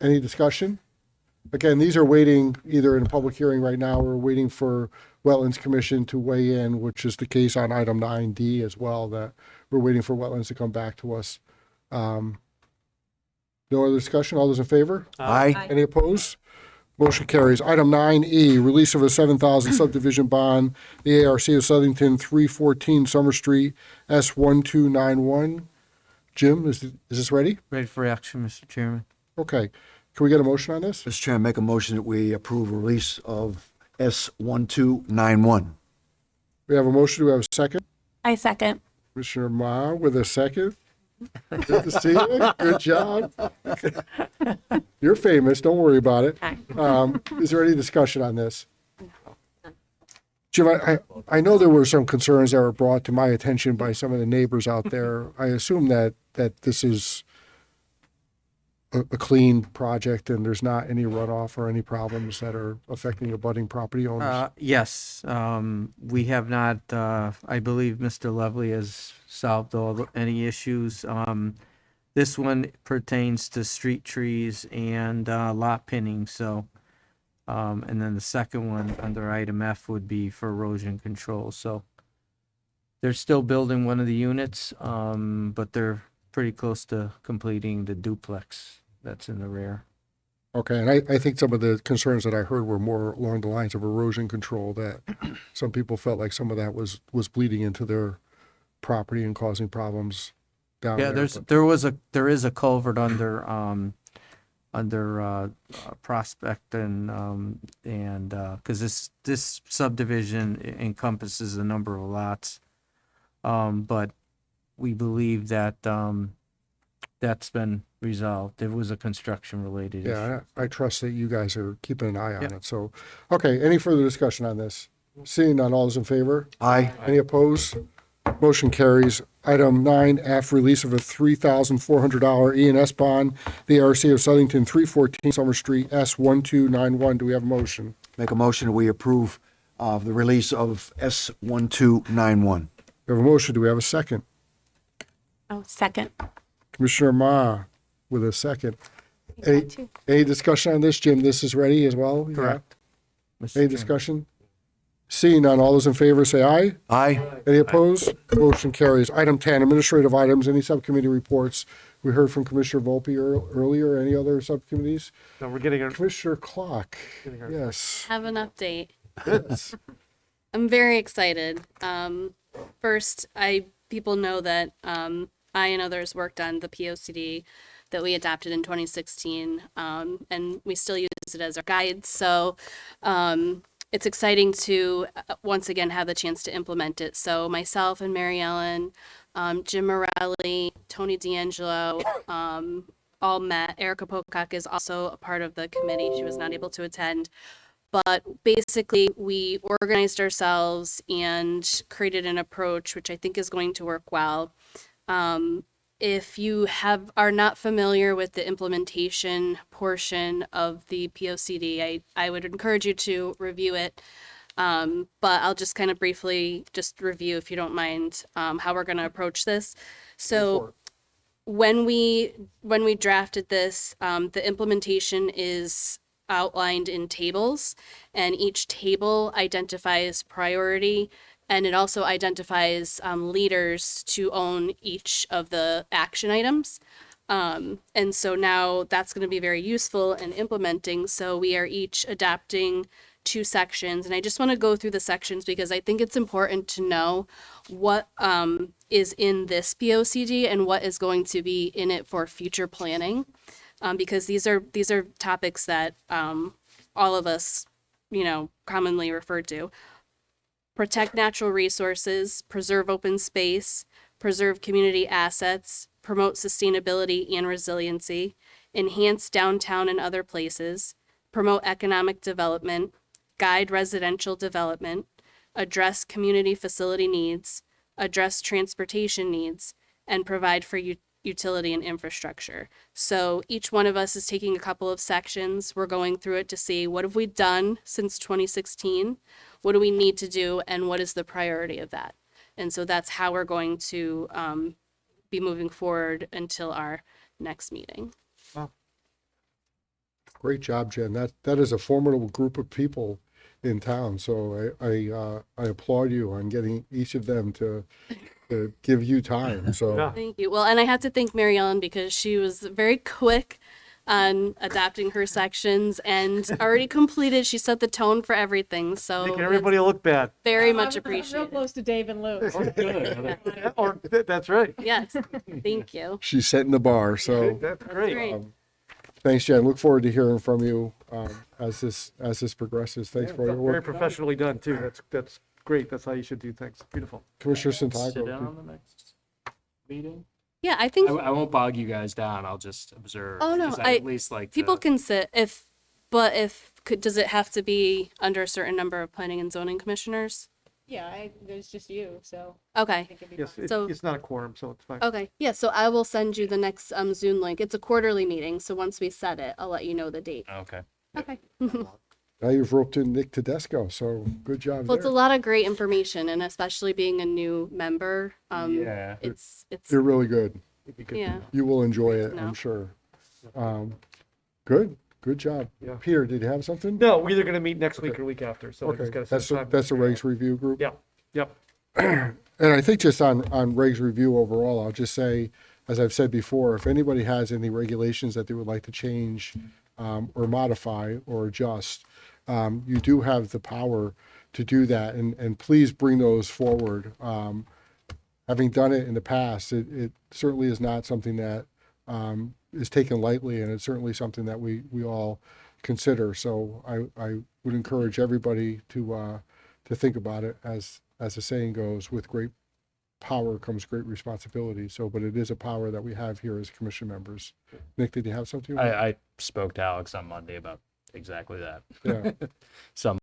Any discussion? Again, these are waiting either in a public hearing right now or waiting for Wetlands Commission to weigh in, which is the case on item 9D as well, that we're waiting for wetlands to come back to us. No other discussion? All those in favor? Aye. Any opposed? Motion carries. Item 9E, release of a $7,000 subdivision bond, the ARC of Southington, 314 Summer Street, S1291. Jim, is this ready? Ready for action, Mr. Chairman. Okay. Can we get a motion on this? Mr. Chairman, make a motion that we approve a release of S1291. We have a motion. Do we have a second? I second. Commissioner Ma with a second. Good to see you. Good job. You're famous. Don't worry about it. Is there any discussion on this? Jim, I know there were some concerns that were brought to my attention by some of the neighbors out there. I assume that this is a clean project and there's not any runoff or any problems that are affecting abutting property owners? Yes, we have not, I believe Mr. Lovely has solved any issues. This one pertains to street trees and lot pinning, so, and then the second one under item F would be for erosion control, so they're still building one of the units, but they're pretty close to completing the duplex that's in the rear. Okay, and I think some of the concerns that I heard were more along the lines of erosion control, that some people felt like some of that was bleeding into their property and causing problems down there. Yeah, there is a culvert under Prospect and because this subdivision encompasses a number of lots, but we believe that that's been resolved. It was a construction related issue. Yeah, I trust that you guys are keeping an eye on it. So, okay, any further discussion on this? Seeing none, all those in favor? Aye. Any opposed? Motion carries. Item 9F, release of a $3,400 E&S bond, the ARC of Southington, 314 Summer Street, S1291. Do we have a motion? Make a motion that we approve the release of S1291. We have a motion. Do we have a second? Oh, second. Commissioner Ma with a second. Any discussion on this, Jim? This is ready as well? Yeah? Correct. Any discussion? Seeing none, all those in favor say aye. Aye. Any opposed? Motion carries. Item 10, administrative items, any subcommittee reports? We heard from Commissioner Volpe earlier. Any other subcommittees? No, we're getting our, Commissioner Clock, yes. Have an update. I'm very excited. First, people know that I and others worked on the POCD that we adopted in 2016, and we still use it as our guide. So it's exciting to once again have the chance to implement it. So myself and Mary Ellen, Jim Morelli, Tony D'Angelo, all met. Erica Pocock is also a part of the committee. She was not able to attend. But basically, we organized ourselves and created an approach, which I think is going to work well. If you are not familiar with the implementation portion of the POCD, I would encourage you to review it. But I'll just kind of briefly just review, if you don't mind, how we're going to approach this. So when we drafted this, the implementation is outlined in tables, and each table identifies priority, and it also identifies leaders to own each of the action items. And so now that's going to be very useful in implementing. So we are each adapting 2 sections, and I just want to go through the sections because I think it's important to know what is in this POCD and what is going to be in it for future planning. Because these are topics that all of us, commonly refer to. Protect natural resources, preserve open space, preserve community assets, promote sustainability and resiliency, enhance downtown and other places, promote economic development, guide residential development, address community facility needs, address transportation needs, and provide for utility and infrastructure. So each one of us is taking a couple of sections. We're going through it to see what have we done since 2016, what do we need to do, and what is the priority of that. And so that's how we're going to be moving forward until our next meeting. Great job, Jen. That is a formidable group of people in town. So I applaud you on getting each of them to give you time. So Thank you. Well, and I have to thank Mary Ellen because she was very quick on adapting her sections and already completed. She set the tone for everything. So making everybody look bad. very much I'm real appreciated. close to Dave and Lou. Or that's right. Yes, thank you. she's setting the bar. So That's great. Great. thanks, Jen. Look forward to hearing from you as this progresses. Thanks for your Very work. professionally done too. That's great. That's how you should do things. Beautiful. Commissioner Sit Santiago. down on the next meeting. Yeah, I think I won't bog you guys down. I'll just observe. Oh, no, 'cause I- at least like people to- can sit does it have to be under a certain number of planning and zoning commissioners? Yeah, there's just you, so Okay. I think it'd be Yes, fine. So- it's not a quorum, so it's fine. Okay. Yeah, so I will send you the next Zoom link. It's a quarterly meeting, so once we set it, I'll let you know the date. Okay. Okay. Now you've roped in Nick Tedesco, so good job Well, it's a there. lot of great information, and especially being a new member, Yeah. it's You're really good. yeah. You will enjoy it, No. I'm sure. Good job. Yeah. Peter, did you have something? No, we're either going to meet next week or week after. So I Okay, just got to that's set time. that's a regs review group. Yeah. Yep. And I think just on regs review overall, I'll just say, as I've said before, if anybody has any regulations that they would like to change or modify or adjust, you do have the power to do that, and please bring those forward. Having done it in the past, it certainly is not something that is taken lightly, and it's certainly something that we all consider. So I would encourage everybody to think about it, as the saying goes, with great power comes great responsibility. So, but it is a power that we have here as commission members. Nick, did you have something? I spoke to Alex on Monday about exactly that. Yeah. Some